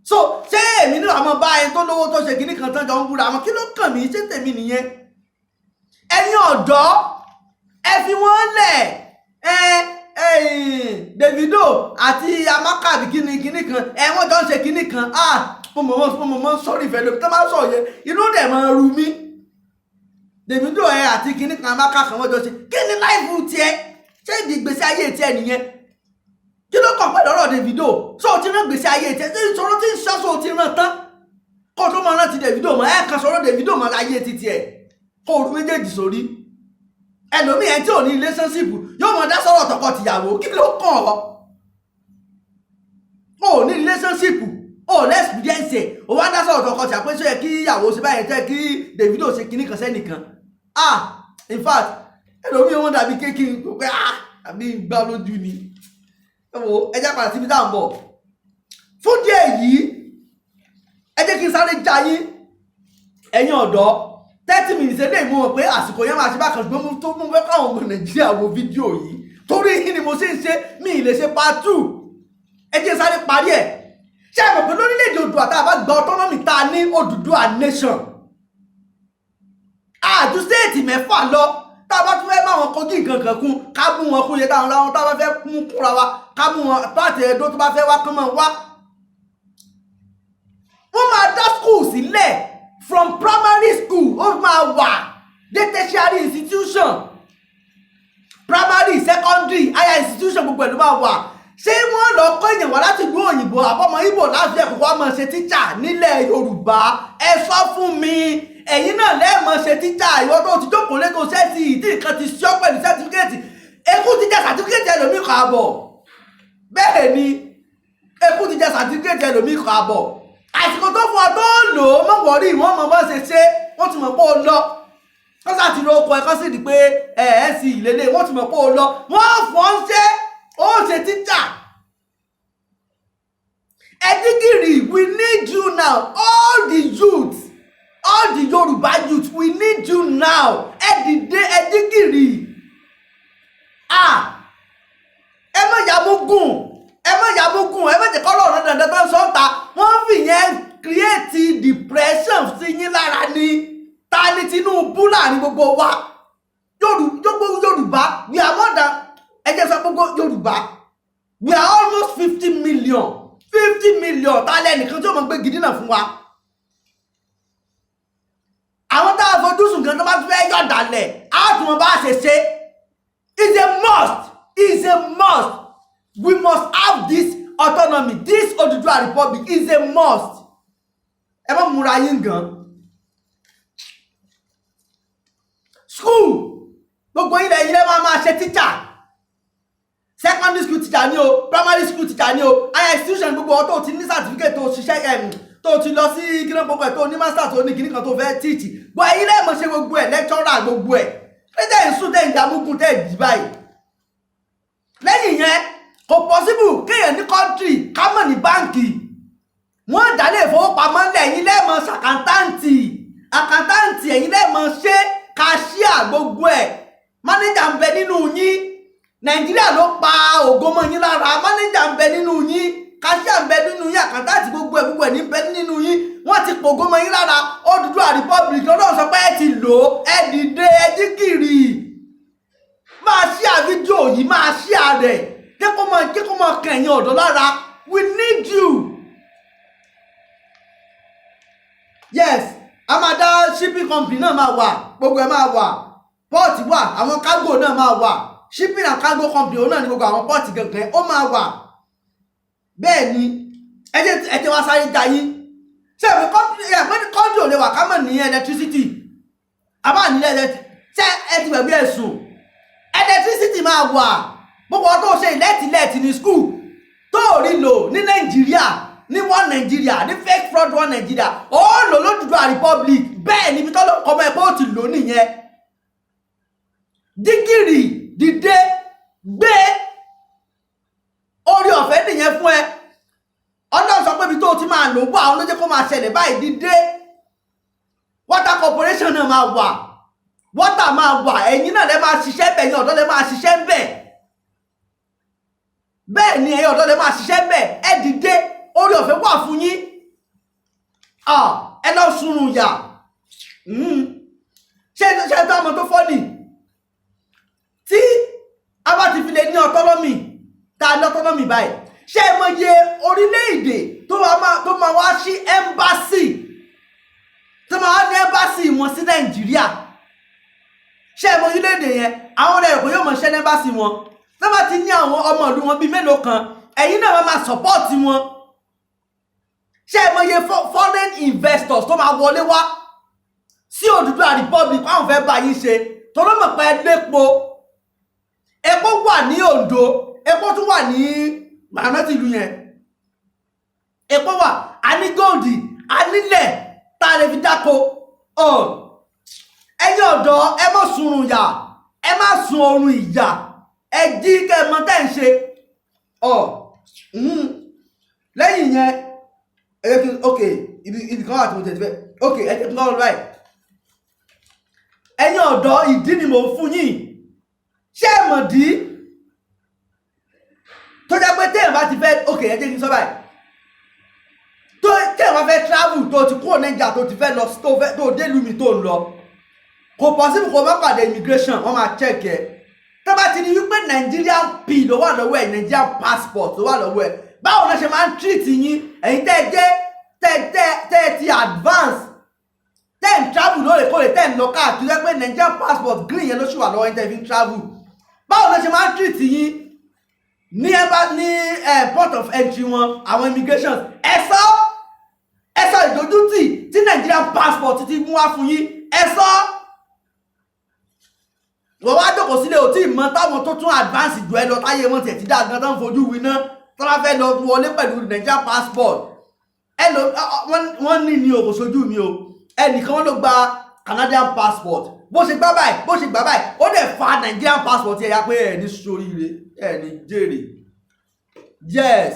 so ṣé èmi nílò àmọ́ bá ẹni tó lówó tó ṣe kíní kan tán jọ ń búra àmọ́ kí ló kàn mí ṣé tèmi nìyẹn ẹ̀yin ọ̀dọ́ ẹ fi wọ́n lẹ̀ Davido àti Amaka àbí kíní kan wọ́n jọ ń ṣe kíní kan mo mọ̀ sọ́rí ìfẹ́ lóbi tó máa sọ yẹn inú dẹ̀ máa ru mí Davido àti kíní kan Amaka kan wọ́n jọ ṣe kí ni láìfù tiẹ̀ ṣé ìdí ìgbésí ayé tiẹ̀ nìyẹn kí ló kàn pẹ̀lú ọ̀rọ̀ Davido sọ ti rán gbèsè ayé tiẹ̀ ṣé ìṣòro tí ń ṣọ́ṣọ́ ti rán tán kó tó máa rántí Davido mọ́ kan sọ̀rọ̀ Davido mọ́ láyé ti tiẹ̀ kó o méjèèjì sórí ẹlòmíì ẹni tí ò ní relationship yóò mọ dá sọ̀rọ̀ tọkọ tìyàwó kí ló kàn ọ́ ò ní relationship ò lẹ́sìpídẹ́ǹsì ò wá dá sọ̀rọ̀ tọkọ tìyàwó pé ṣé yẹ kí ìyàwó ṣe báyìí tẹ́ kí Davido ṣe kíní kan sẹ́nìkan in fact ẹlòmíì wọn dàbí kékeré pé àbí gbá lójú ni ẹ jẹ́ padà síbi tá à ń bọ̀ fún díẹ̀ yìí ẹ jẹ́ kí n sáré jayín ẹ̀yin ọ̀dọ́ 30 minutes lè mú wọn pé àsìkò yẹn máa ṣe bákan ṣùgbọ́n mo tó mú fẹ́ káwọn ọmọ Nàìjíríà wo fídíò yìí torí yìí ni mo ṣe ń ṣe mi ì lè ṣe part 2 ẹ jẹ́ sáré parí ẹ̀ ṣé ẹ mọ̀ pé lórílẹ̀‐èdè Oòduà tá a bá gba autonomy tá a ní Odùduwà nation àjù stéètì mẹ́fà lọ tá a bá tún fẹ́ máa wọn kojú nǹkan kan kún ká mú wọn kún iye táwọn láwọn tá a bá fẹ́ mú kúra wa ká mú wọn pàtẹ Ẹdó tó bá fẹ́ wá kán máa wá wọ́n máa dá school sílẹ̀ from primary school ó máa wà dé tertiary institution primary secondary higher institution gbogbo ẹ̀ ló máa wà ṣé wọ́n lọ kọ́ èèyàn wá láti ìlú òyìnbó àbọ̀mọ Ìgbò láti ẹ̀kọ́ wá máa ṣe tíṣà nílẹ̀ Yorùbá ẹ sọ fún mi ẹ̀yin náà lẹ́ẹ̀mọ̀ ṣe tíṣà ìwọ tó ti jókòó lẹ́kọ̀ọ́ sẹ́ẹ̀tì ìdí nǹkan ti ṣọ́ pẹ̀lú sẹ́tífíkẹ́ẹ̀tì ekú ti jẹ́ sàtífíkẹ́ẹ̀tì ẹlòmíì kọ́ àbọ̀ bẹ́ẹ̀ ni ekú ti jẹ́ sàtífíkẹ́ẹ̀tì ẹlòmíì kọ́ àbọ̀ àsìkò tó fún ọ tó lò ó mọ̀ wọ́rí wọ́n mọ̀ bọ́ ṣe wọ́n ti mọ̀ pé ó lọ wọ́n sá ti ro oko ẹ̀kọ́ sí di pé sì ìlélẹ̀ wọ́n ti mọ̀ pé ó lọ wọ́n fọ́n ṣe ó ṣe tíṣà Ẹ̀dígìrì we need you now all the youth all the Yorùbá youth we need you now ẹ̀dìdé Ẹ̀dígìrì ẹ má yàmúgùn ẹ má jẹ́ kọ́ lọ́rọ̀ dandan tó ń sọ ta wọ́n fi yẹn create depression sí yín lára ni ta ni Tinubu láàrin gbogbo wa Yorùbá we are more than ẹjẹ sọ gbogbo Yorùbá we are almost 50 million ta lẹ́nìkan tí ó mọ̀ gbé gidi náà fún wa àwọn tá a fojú sùn kan tó bá tún fẹ́ yọ̀dàlẹ̀ á tún wọn bá ṣe ṣe it's a must we must have this autonomy this Odùduwà republic is a must ẹ má múra yín gan school gbogbo ilẹ̀ ilẹ̀ máa ṣe teacher secondary school teacher ni o primary school teacher ni o higher institution gbogbo ọ tó ti ní certificate tó ṣiṣẹ́ tó ti lọ sí kíná gbogbo ẹ̀ tó ní master tó ní kíní kan tó fẹ́ teach gbọ́ ẹ̀yin lẹ́ẹ̀mọ̀ ṣe gbogbo ẹ̀ lecturer gbogbo ẹ̀ tẹ́ ẹ̀ ń sùn tẹ́ ẹ̀ ń jamúkún tẹ́ ẹ̀ jí báyìí lẹ́yìn yẹn kò possible kéèyàn ní country ká mọ̀ ní báǹkì wọ́n dálé ìfowópamọ́ ńlẹ̀ ẹ̀yin lẹ́ẹ̀mọ̀ ṣàkántáǹtì àkántáǹtì ẹ̀yin lẹ́ẹ̀mọ̀ ṣe kàṣíà gbogbo ẹ̀ mánéjà ń bẹ nínú yín Nàìjíríà ló pa ògo mọ́ yín lára mánéjà ń bẹ nínú yín kàṣíà ń bẹ nínú yín àkántáǹtì gbogbo ẹ̀ ní bẹ nínú yín wọ́n ti pògo mọ́ yín lára Odùduwà republic lọ́dọ̀ sọ pé ẹ ti lò ó ẹ dìde Ẹ̀dígìrì máa ṣíà fídíò yìí máa ṣíà rẹ̀ jẹ́ kó mọ̀ kẹ̀yìn ọ̀dọ́ lára we need you. Yes a máa dá shipping company náà máa wà gbogbo ẹ̀ máa wà port wà àwọn cargo náà máa wà shipping and cargo company òun náà ní gbogbo àwọn port gangan ó máa wà bẹ́ẹ̀ ni ẹ jẹ́ wá sáré jayín ṣé ẹ̀fẹ́ country ò lè wà ká mọ̀ ní electricity àbá nílẹ̀ ṣé ẹ ti gbàgbé ẹ̀sùn electricity máa wà gbogbo tó ṣe ìlẹ́tìlẹ́tì ní school tó rí lò ní Nàìjíríà ní one Nàìjíríà ní fake fraud one Nàìjíríà ó lò l'Odùduwà Republic bẹ́ẹ̀ níbi tó lọ́kọ́ ọmọ ẹ̀kọ́ ti lò nìyẹn. dígìrì dìde gbé orí ọ̀fẹ́ nìyẹn fún ẹ Ọlọ́run sọ pé ibi tó ti máa lò wá àwọn ló jẹ́ kó máa ṣẹlẹ̀ báyìí. dìde water corporation náà máa wà water máa wà ẹ̀yin náà lẹ máa ṣiṣẹ́ bẹ̀ ẹ̀yin ọ̀dọ́ lẹ máa ṣiṣẹ́ bẹ̀ bẹ́ẹ̀ ni ẹ̀yin ọ̀dọ́ lẹ máa ṣiṣẹ́ bẹ̀ ẹ dìde orí ọ̀fẹ́ wà fún yín ẹ lọ sunrun yà ṣe tó ọmọ tó fọ́ nì tí a bá ti fi lè ní autonomy ta ní autonomy báyìí ṣé ẹ mọye orílẹ̀-èdè tó máa wá sí embassy tó máa wá ní embassy wọn sí Nàìjíríà ṣé ẹ mọ orílẹ̀-èdè yẹn àwọn ọ̀rẹ́ ẹ̀kọ́ yóò mọ̀ ṣẹ́ ní embassy wọn tó bá ti ní àwọn ọmọ ìlú wọn bíi mélòó kan ẹ̀yin náà máa support wọn. ṣé ẹ mọye foreign investors tó máa wọlé wá sí Odùduwà Republic àwọn fẹ́ bá yín ṣe tó ló mọ̀ pé lépo epo wà ní Ondo epo tún wà ní màánátì ìlú yẹn epo wà a ní góòdì a nílẹ̀ tá a lè fi dáko ẹ̀yin ọ̀dọ́ ẹ má sunrun yà ẹ má sun oorun ìyà ẹ jí kẹ́ ẹ mọ̀ tẹ́ ń ṣe lẹ́yìn yẹn ok ibi kan wà tí mo tẹ̀ fẹ́ ok ẹ jẹ́ kí n lọ́rọ̀ báyìí ẹ̀yin ọ̀dọ́ ìdí ni mò ń fún yín ṣé ẹ mọ̀ dí tó jẹ́ pé téèyàn bá ti fẹ́ ok ẹ jẹ́ kí n sọ báyìí tó téèyàn bá fẹ́ travel tó ti kúrò Nàìjíríà tó ti fẹ́ lọ tó délùú mi tó ń lọ kò possible kó má pàdé immigration wọ́n máa check ẹ tó bá ti di wípé Nigerian PIN ló wà lọ́wọ́ ẹ̀ Nigerian passport ló wà lọ́wọ́ ẹ̀ báwo ló ṣe máa ń treat yín ẹ̀yin tẹ́ ti advance tẹ́ ń travel lóòrèkóòrè tẹ́ ń lọ káàkiri pé Nigerian passport green yẹn ló ṣì wà lọ́wọ́ yín tẹ́ fi ń travel báwo ló ṣe máa ń treat yín ní port of entry wọn àwọn immigration ẹ sọ ìdójútì tí Nigerian passport ti mú wá fún yín ẹ sọ wọ́n wá jókòó sílé ò tí ì mọ táwọn tó tún advance jù ẹ lọ táyé wọn tiẹ̀ ti dá gan tán fojú winá tó bá fẹ́ lọ wọlé pẹ̀lú Nigerian passport wọ́n ní ní o kò sojú mi o ẹnìkan wọ́n ló gba Canadian passport bó ṣe gbá báyìí ó dẹ̀ fa Nigerian passport ẹ̀yà pé ẹ̀ ní ṣoríire ẹ̀ ní jèrè yes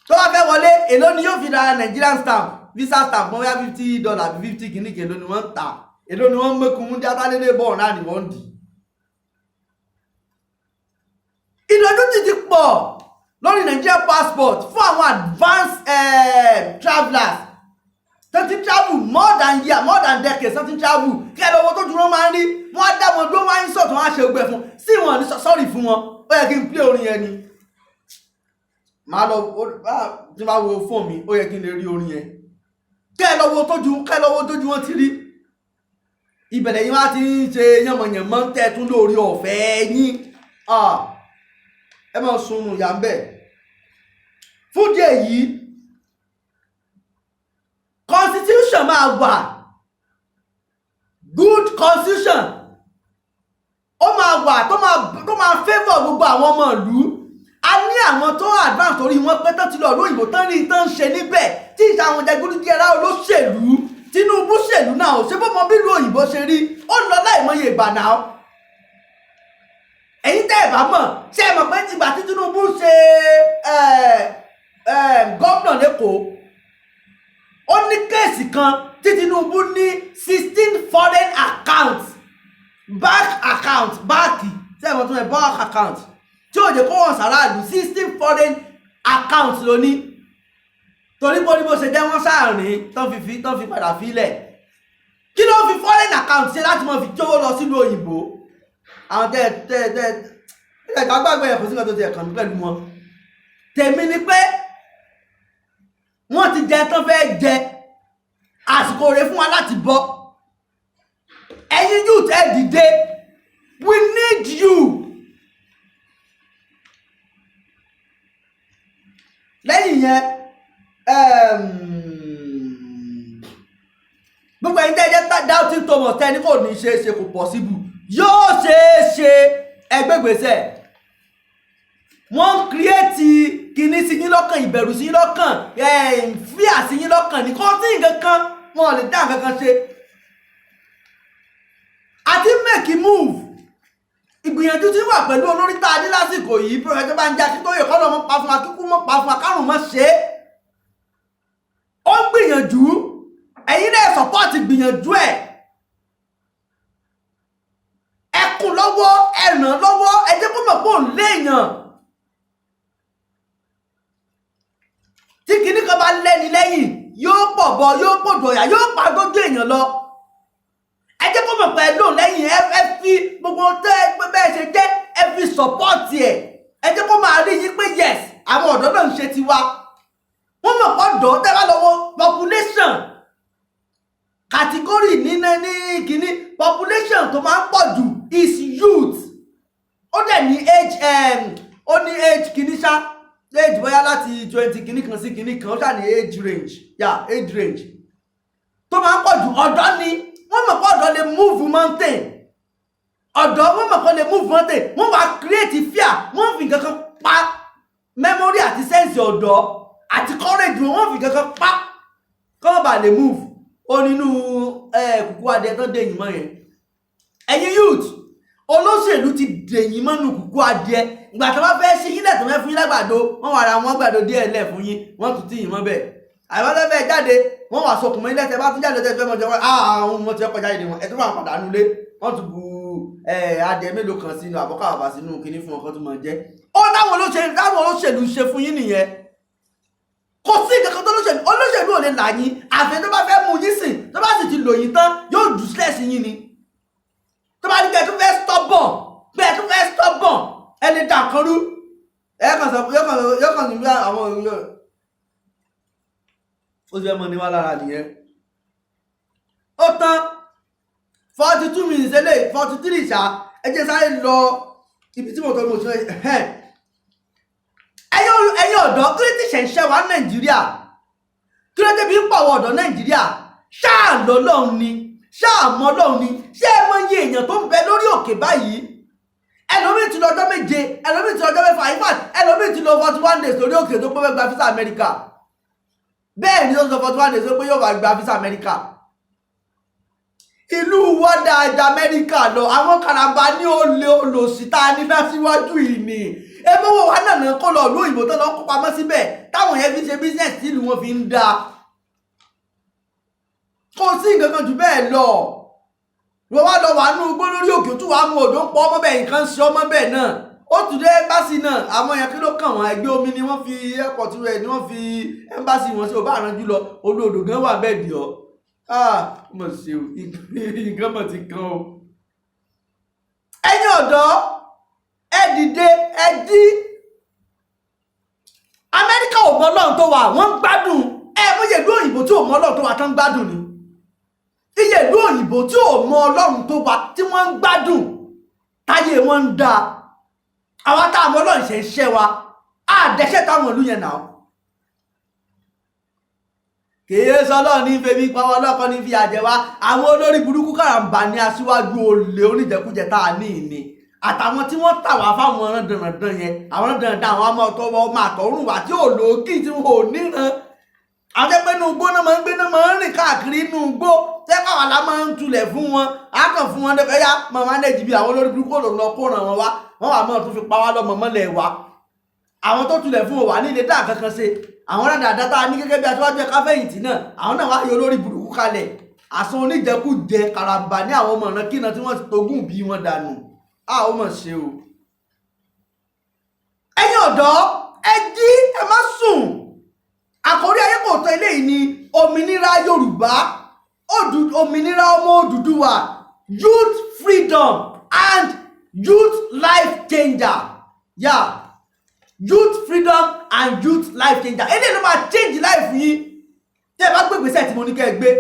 tó bá fẹ́ wọlé èló ni yóò fi ra Nigerian stamp visa stamp wọ́n yá $50 bí 50 kìíní èló ni wọ́n ń tà èló ni wọ́n ń mẹ́kun mú dátà lédè bọ́ọ̀ náà ni wọ́n ń dì ìdójútì ti pọ̀ lórí Nigerian passport fún àwọn advanced travellers tó ti travel more than decades tó ti travel kí ẹ lọ́wọ́ tó dúró máa ń rí wọ́n á dá wọn dúró wọ́n á ń sọ̀tún wọ́n á ṣe ogbẹ́ fún sí wọn ní sọ́ọ̀rì fún wọn ó yẹ kí n play orin yẹn ni màá lọ tí n bá wo fóònù mi ó yẹ kí n lè rí orin yẹn kí ẹ lọ́wọ́ tójú wọn ti rí ìbẹ̀rẹ̀ yín wá ti ń ṣe yànmọ̀yànmọ́ tẹ́tún lórí ọ̀fẹ́ yín ẹ máa sunrun ìyá ń bẹ̀ fún díẹ̀ yìí constitution máa wà good constitution ó máa wà tó máa favour gbogbo àwọn ọmọ ìlú a ní àwọn tó advance torí wọn pé tán ti lọ lóyìnbó tán ní tán ṣe níbẹ̀ tí ìṣe àwọn jẹgúdújẹrá olóṣèlú Tinubu ṣèlú náà ṣe bó mọ bílùú òyìnbó ṣe rí ó lọ láìmọye ìgbà náà ẹ̀yin tẹ́ ẹ̀ bá mọ̀ ṣé ẹ mọ̀ pé ìgbà tí Tinubu ṣe gómìnà lẹ́kọ̀ọ́ ó ní kéèsì kan tí Tinubu ní 16 foreign accounts báàkì ṣé ẹ mọ̀ tó yẹ bank account tí ò jẹ́ kó wọ́n sàráàlú 16 foreign accounts ló ní torí bó ṣe jẹ́ wọ́n sáàrin tán fi padà fílẹ̀ kí ló fi foreign account ṣe láti mọ̀ fi jówó lọ sílùú òyìnbó àwọn ẹ̀ka gbàgbé ẹ̀kọ́ sí ọ̀tọ̀ ti ẹ̀kàn mi pẹ̀lú wọn tèmi ni pé wọ́n ti jẹ tán fẹ́ jẹ àsìkò rẹ̀ fún wa láti bọ́ ẹ̀yin youth ẹ dìde we need you lẹ́yìn yẹn gbogbo ẹ̀yin tẹ́ jẹ́ doubting Thomas tẹ́ ní kò ní ṣe é ṣe kò possible yóò ṣe é ṣe ẹgbẹ́gbèsẹ̀ wọ́n ń kírẹ́ẹ̀tì kìíní sí yín lọ́kàn ìbẹ̀rù sí yín lọ́kàn fíà sí yín lọ́kàn ní kò sí nǹkan kan wọn ò lè dá nǹkan kan ṣe àti make a move ìgbìyànjú tí wà pẹ̀lú olórí tá a ní lásìkò yìí Professor Banji Akíntóyè kọ́ lọ́mọ pa fún wa kíkú mọ́ pa fún wa kárùn mọ́ ṣe é ó ń gbìyànjú ẹ̀yin náà sọ́pọ́ọ̀tì gbìyànjú ẹ̀ ẹkùn lọ́wọ́ ẹ̀ràn lọ́wọ́ ẹ jẹ́ kó mọ̀ pé òun léèyàn tí kìíní kan bá lẹ́ni lẹ́yìn yóò pọ̀ bọ yóò pọ̀ dọ̀yà yóò pa gbójú èèyàn lọ ẹ jẹ́ kó mọ̀ pé lóun lẹ́yìn ẹ fi gbogbo tẹ́ ẹ bẹ́ẹ̀ ṣe jẹ́ ẹ fi sọ́pọ́ọ̀tì ẹ jẹ́ kó máa rí yín pé yes àwọn ọ̀dọ́ náà ń ṣe tiwa wọ́n mọ̀ pọ̀ dọ̀ tẹ́ bá lọ́wọ́ population category ní kìíní population tó máa ń pọ̀ jù is youth ó dẹ̀ ní age ó ní age kìíní ṣá age bóyá láti 20 kìíní kan sí kìíní kan ó ṣá ní age range age range tó máa ń pọ̀ jù ọ̀dọ́ ni wọ́n mọ̀ pé ọ̀dọ́ lè move mountain ọ̀dọ́ wọ́n mọ̀ pé lè move mountain wọ́n wá create fear wọ́n fi nǹkan kan pa memory àti sense ọ̀dọ́ àti courage wọ́n fi nǹkan kan pa kọ́ bá lè move ó nínú kùkú adìẹ tán dẹ̀yìn mọ́ yẹn ẹ̀yin youth olóṣèlú ti dẹ̀yìn mọ́nú kùkú adìẹ ìgbà tó bá fẹ́ ṣe yín lẹ́tọ̀ọ́ fún yín lágbàdo wọ́n wà ra wọn gbàdo díẹ̀ lẹ̀ fún yín wọ́n tún tí yín mọ́ bẹ́ẹ̀ àìwọ́n fẹ́ jáde wọ́n wà sọkùnmọ́ ilé tẹ́ bá tún jáde tẹ́ fẹ́ mọ́ jẹ́ wọ́n àwọn ọmọ tí wọ́n kọjá ìdí wọn ẹ̀ tó máa padà nulẹ̀ wọ́n tún bu adìẹ mélòó kan sínú àbọ́ká bàbá sínú kinní fún ọkọ tó máa jẹ́ ó táwọn olóṣèlú ṣe fún yín nìyẹn kò sí ìkankan tó olóṣèlú ò lè là yín àfẹ́ tó bá fẹ́ mú yín sìn tó bá sì ti lò yín tán yóò jù sílẹ̀ sí yín ni tó bá ní pé ẹ tún fẹ́ stubborn ẹ lè dà kan rú ẹ kàn sọ yóò kàn ní bí àwọn èèyàn ó ti fẹ́ mọ ní wá lára nìyẹn ó tán 42 minutes eléyìí 43 ṣá ẹ jẹ́ sáré lọ ibi tí mo tọ́ mo ti rẹ̀ ẹ̀yin ọ̀dọ́ kí ló ti ṣẹ̀ṣẹ̀ wá Nàìjíríà kí ló débi ń pàwọ̀ ọ̀dọ́ Nàìjíríà ṣáà lọ́lọ́run ni ṣáà mọ́ Ọlọ́run ni ṣé ẹ mọ iye èèyàn tó ń bẹ lórí òkè báyìí ẹlòmíì ti lọ ọjọ́ méje ẹlòmíì ti lọ ọjọ́ mẹ́fà in fact ẹlòmíì ti lọ 41 days lórí òkè tó pé fẹ́ gba visa Amẹ́ríkà bẹ́ẹ̀ ni ó sọ 41 days tó pé yóò wá gba visa Amẹ́ríkà ìlú wọ́dà àjà Amẹ́ríkà lọ àwọn karambà ní olè olòṣì tá a ní lásìwájú yìí ni ebí owó wa náà kó lọ ìlú òyìnbó tó lọ kó pamọ́ síbẹ̀ táwọn yẹn fi ṣe business tí ìlú wọn fi ń da kò sí nǹkan kan jù bẹ́ẹ̀ lọ wọ́n wá lọ wà nínú igbó lórí òkè tó wà mú odò ń pọ̀ ọmọ bẹ́ẹ̀ nǹkan ṣe ọmọ bẹ́ẹ̀ náà ó tún dé ẹ́mbásì náà àwọn èèyàn kí ló kàn wọ́n ẹgbẹ́ omi ni wọ́n fi airport rẹ̀ ni wọ́n fi ẹ́mbásì wọn sí ò bá àránjú lọ olú odò gan wà bẹ́ẹ̀ dì ọ́ mo ṣe o nǹkan mọ̀ ti kan o ẹ̀yin ọ̀dọ́ ẹ dìde ẹ dí Amẹ́ríkà ò mọ Ọlọ́run tó wà wọ́n ń gbádùn bóyá ìlú òyìnbó tí ò mọ Ọlọ́run tó wà tán ń gbádùn ni iye ìlú òyìnbó tí ò mọ Ọlọ́run tó wà tí wọ́n ń gbádùn táyé wọn ń da àwọn tá a mọ Ọlọ́run ṣe ń ṣẹ́ wa àdẹ́ṣẹ́ táwọn ìlú yẹn náà kìí sọlọ́ọ̀ ní fèmí pa wọn lọ́kọ́ ní fi àjẹ́ wa àwọn olórí burúkú kàràǹbà ní aṣíwájú olè oníjẹkújẹ tá a ní ìní àtàwọn tí wọ́n tà wá fáwọn ọ̀ràn dandan yẹn àwọn dandan àwọn ọmọ àtọ̀rùn wá tí ò lókì tí wọn ò níran àwọn tẹ́ pé inú igbó náà máa ń gbé náà máa ń rìn káàkiri inú igbó tẹ́ káwọn la máa ń tulẹ̀ fún wọn á kàn fún wọn lẹ́fẹ̀ẹ́ yá máa máa ń dẹ̀jì bí àwọn olórí burúkú lò lọ kó ràn wọn wá wọn wà máa tún fi pa wá lọ́mọ mọ́lẹ̀ wa àwọn tó tulẹ̀ fún wọn wà ní ilé dá kankan ṣe àwọn dáadáa tá a ní gẹ́gẹ́ bí aṣáájú ẹ̀ka fẹ̀yìntì náà àwọn náà wá yọ olórí burúkú kalẹ̀ àsan oníjẹkújẹ karambà ní àwọn ọmọ ọ̀ràn kíná tí wọ́n ti togún bí wọn dànù ó mọ̀ ṣe o. ẹ̀yin ọ̀dọ́ ẹ jí ẹ má sùn àkórí ayé kò tó eléyìí ni òmìnira Yorùbá òmìnira ọmọ Odùduwà youth freedom and youth life changer youth freedom and youth life changer eléyìí ló máa change life yín tẹ́ ẹ bá gbé ìgbésẹ̀ tí mo ní kẹ́ ẹ gbé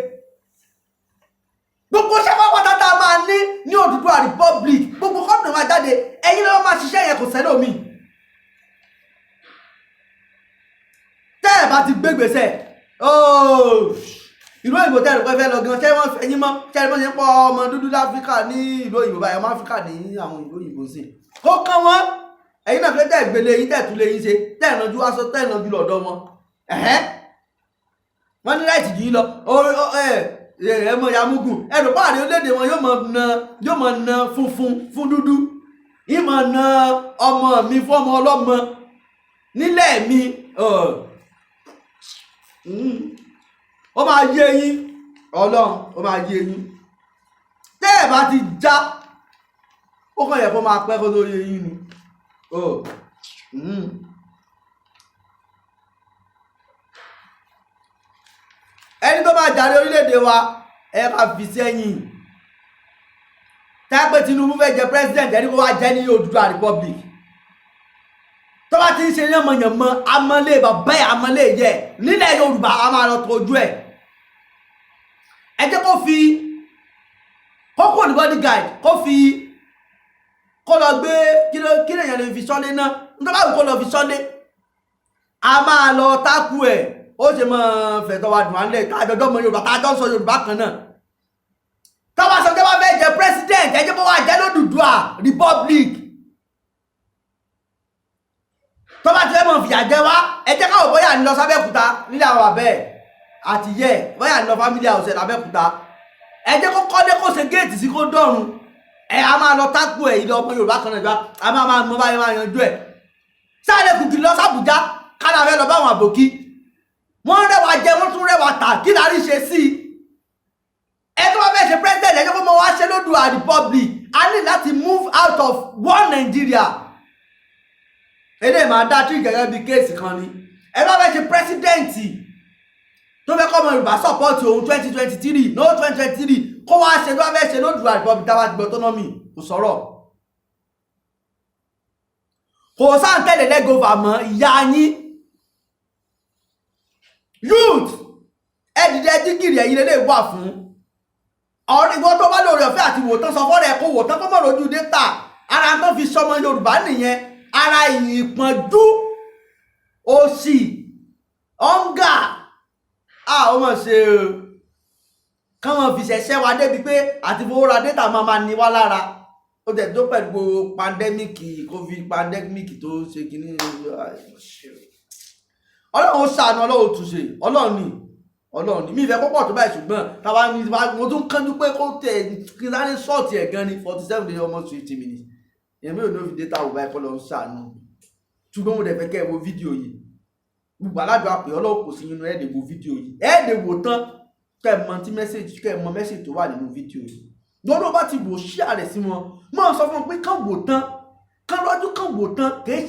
gbogbo ṣẹ́fà pátátá máa ní Odùduwà republic gbogbo kọ́ọ̀nù máa jáde ẹ̀yin lọ́wọ́ máa ṣiṣẹ́ yẹn kò sẹ́lẹ̀ omi tẹ́ ẹ bá ti gbé ìgbésẹ̀ ìlú òyìnbó tẹ́lẹ̀ pẹ́ fẹ́ lọ gan ṣẹ́ wọ́n ẹyin mọ́ ṣẹ́ni bó ṣe ń pọ̀ ọmọ dúdú láfíríkà ní ìlú òyìnbó báyìí ọmọ áfíríkà ní àwọn ìlú òyìnbó sí ó kán wọn ẹ̀yin náà fẹ́ tẹ́ ìgbélé yín tẹ́ tún lé yín ṣe tẹ́ ìrànjú aṣọ tẹ́ ìrànjú lọ́dọ̀ wọn wọ́n ní láìsí yìí lọ ẹmọ yamugun ẹrù páàrí orílẹ̀-èdè wọn yóò mọ̀ na funfun fún dúdú ìmọ̀ na ọmọ mi fún ọmọ ọlọ́mọ nílẹ̀ mi ó máa yé yín ọlọ́run ó máa yé yín tẹ́ ẹ̀ bá ti já ó kàn yẹ kó máa pẹ́ kó tó yé yín ni ẹni tó máa jàre orílẹ̀-èdè wa ẹ ká fi sẹ́yìn tápẹ́ Tinubu fẹ́ jẹ president ẹni kó wá jẹ́ ní Oòduà Republic tó bá ti ń ṣe yánmọ̀yánmọ́ amọ́lé bàbá ẹ̀ amọ́lé yẹ nílẹ̀ Yorùbá a máa lọ tọ́jú ẹ̀ ẹ jẹ́ kó fi kókó ní bodyguard kó lọ gbé kí lèèyàn lè fi sọ́lé náà nítorí báwo kó lọ fi sọ́lé a máa lọ tákù ẹ̀ ó ṣe mọ́ fẹ̀tọ́ wa dùn án lẹ̀ káàjọ́jọ́ mọ́ Yorùbá káàjọ́ sọ Yorùbá kan náà tọ́wọ́ sọ pé wọ́n fẹ́ jẹ president ẹ jẹ́ kó wá jẹ́ l'Oòduà Republic tọ́wọ́ ti fẹ́ mọ̀ fìyà jẹ wá ẹ jẹ́ káwọ̀ bóyá ń lọ sábẹ́kúta nílẹ̀ àwọn àbẹ́ àti yẹ bóyá ń lọ family house lábẹ́kúta ẹ jẹ́ kó kọ́lé kó ṣe géètì sí kó dọ̀run ẹ a máa lọ tákù ẹ̀ ilé ọmọ Yorùbá kan náà a máa mọ báyìí máa yanjú ẹ̀ sáré kùkì lọ sàbújá kálá fẹ́ lọ báwọn àbòkí wọ́n rẹwà jẹ wọ́n tún rẹwà tà kí lárí ṣe sí ẹ tó bá fẹ́ ṣe president ẹjọ́ kó mọ wá ṣe l'Oòduà Republic a ní láti move out of one Nigeria eléyìí máa dá tí gẹ́gẹ́ bí kéèsì kan ni ẹ bá fẹ́ ṣe president tó fẹ́ kọ́ ọmọ Yorùbá support òun 2023 no 2023 kó wá ṣe tó bá fẹ́ ṣe l'Oòduà Republic táwa ti gbọ́ autonomy kò sọ̀rọ̀ kò sáà ń tẹ̀lé lẹ́gọ̀ọ́fà mọ́ ìyá yín youth ẹdìdẹ jígìrì ẹ̀yin lè wà fún ọ̀rọ̀ ìwọ tó bá lórí ọ̀fẹ́ àti wòtán sọ fọ́rẹ̀ ẹ̀kọ́ wòtán kó mọ̀ lójú dẹ́ta ara tó fi sọmọ Yorùbá nìyẹn ara ìpọ́njú òṣì ọ̀ǹgà ó mọ̀ ṣe káwọn fi ṣẹ̀ṣẹ̀ wa débi pé àti fowó ra dẹ́ta máa ní wá lára ó tẹ̀ tó pẹ̀lú pandemic covid pandemic tó ṣe kìíní Ọlọ́run ṣàánú Ọlọ́run túnṣe Ọlọ́run ni mi ìfẹ́ pọ́pọ̀ tó báyìí ṣùgbọ́n tàbá ní mo tún kánjú pé kó tẹ̀ kí sáré ṣọ́ọ̀tì ẹ̀ gan ni 47 days almost 50 minutes èmi ò ní ó fi dé táwọn báyìí kọ́ lọ ń ṣàánú ṣùgbọ́n mo dẹ̀ fẹ́ kẹ́ ẹ wo fídíò yìí gbogbo aládùn àpè Ọlọ́run kò sí nínú ẹ̀ẹ́dẹ̀ wo fídíò yìí ẹ̀ẹ́dẹ̀ wò tán kẹ́ ẹ mọ tí mẹ́sẹ̀jì kẹ́ ẹ mọ mẹ́sẹ̀jì tó wà nínú fídíò yìí lọ́dọ̀ bá ti wò ṣíà rẹ̀ sí wọn máa sọ fún wọn pé kán wò tán kán lọ́dún kán wò tán kì í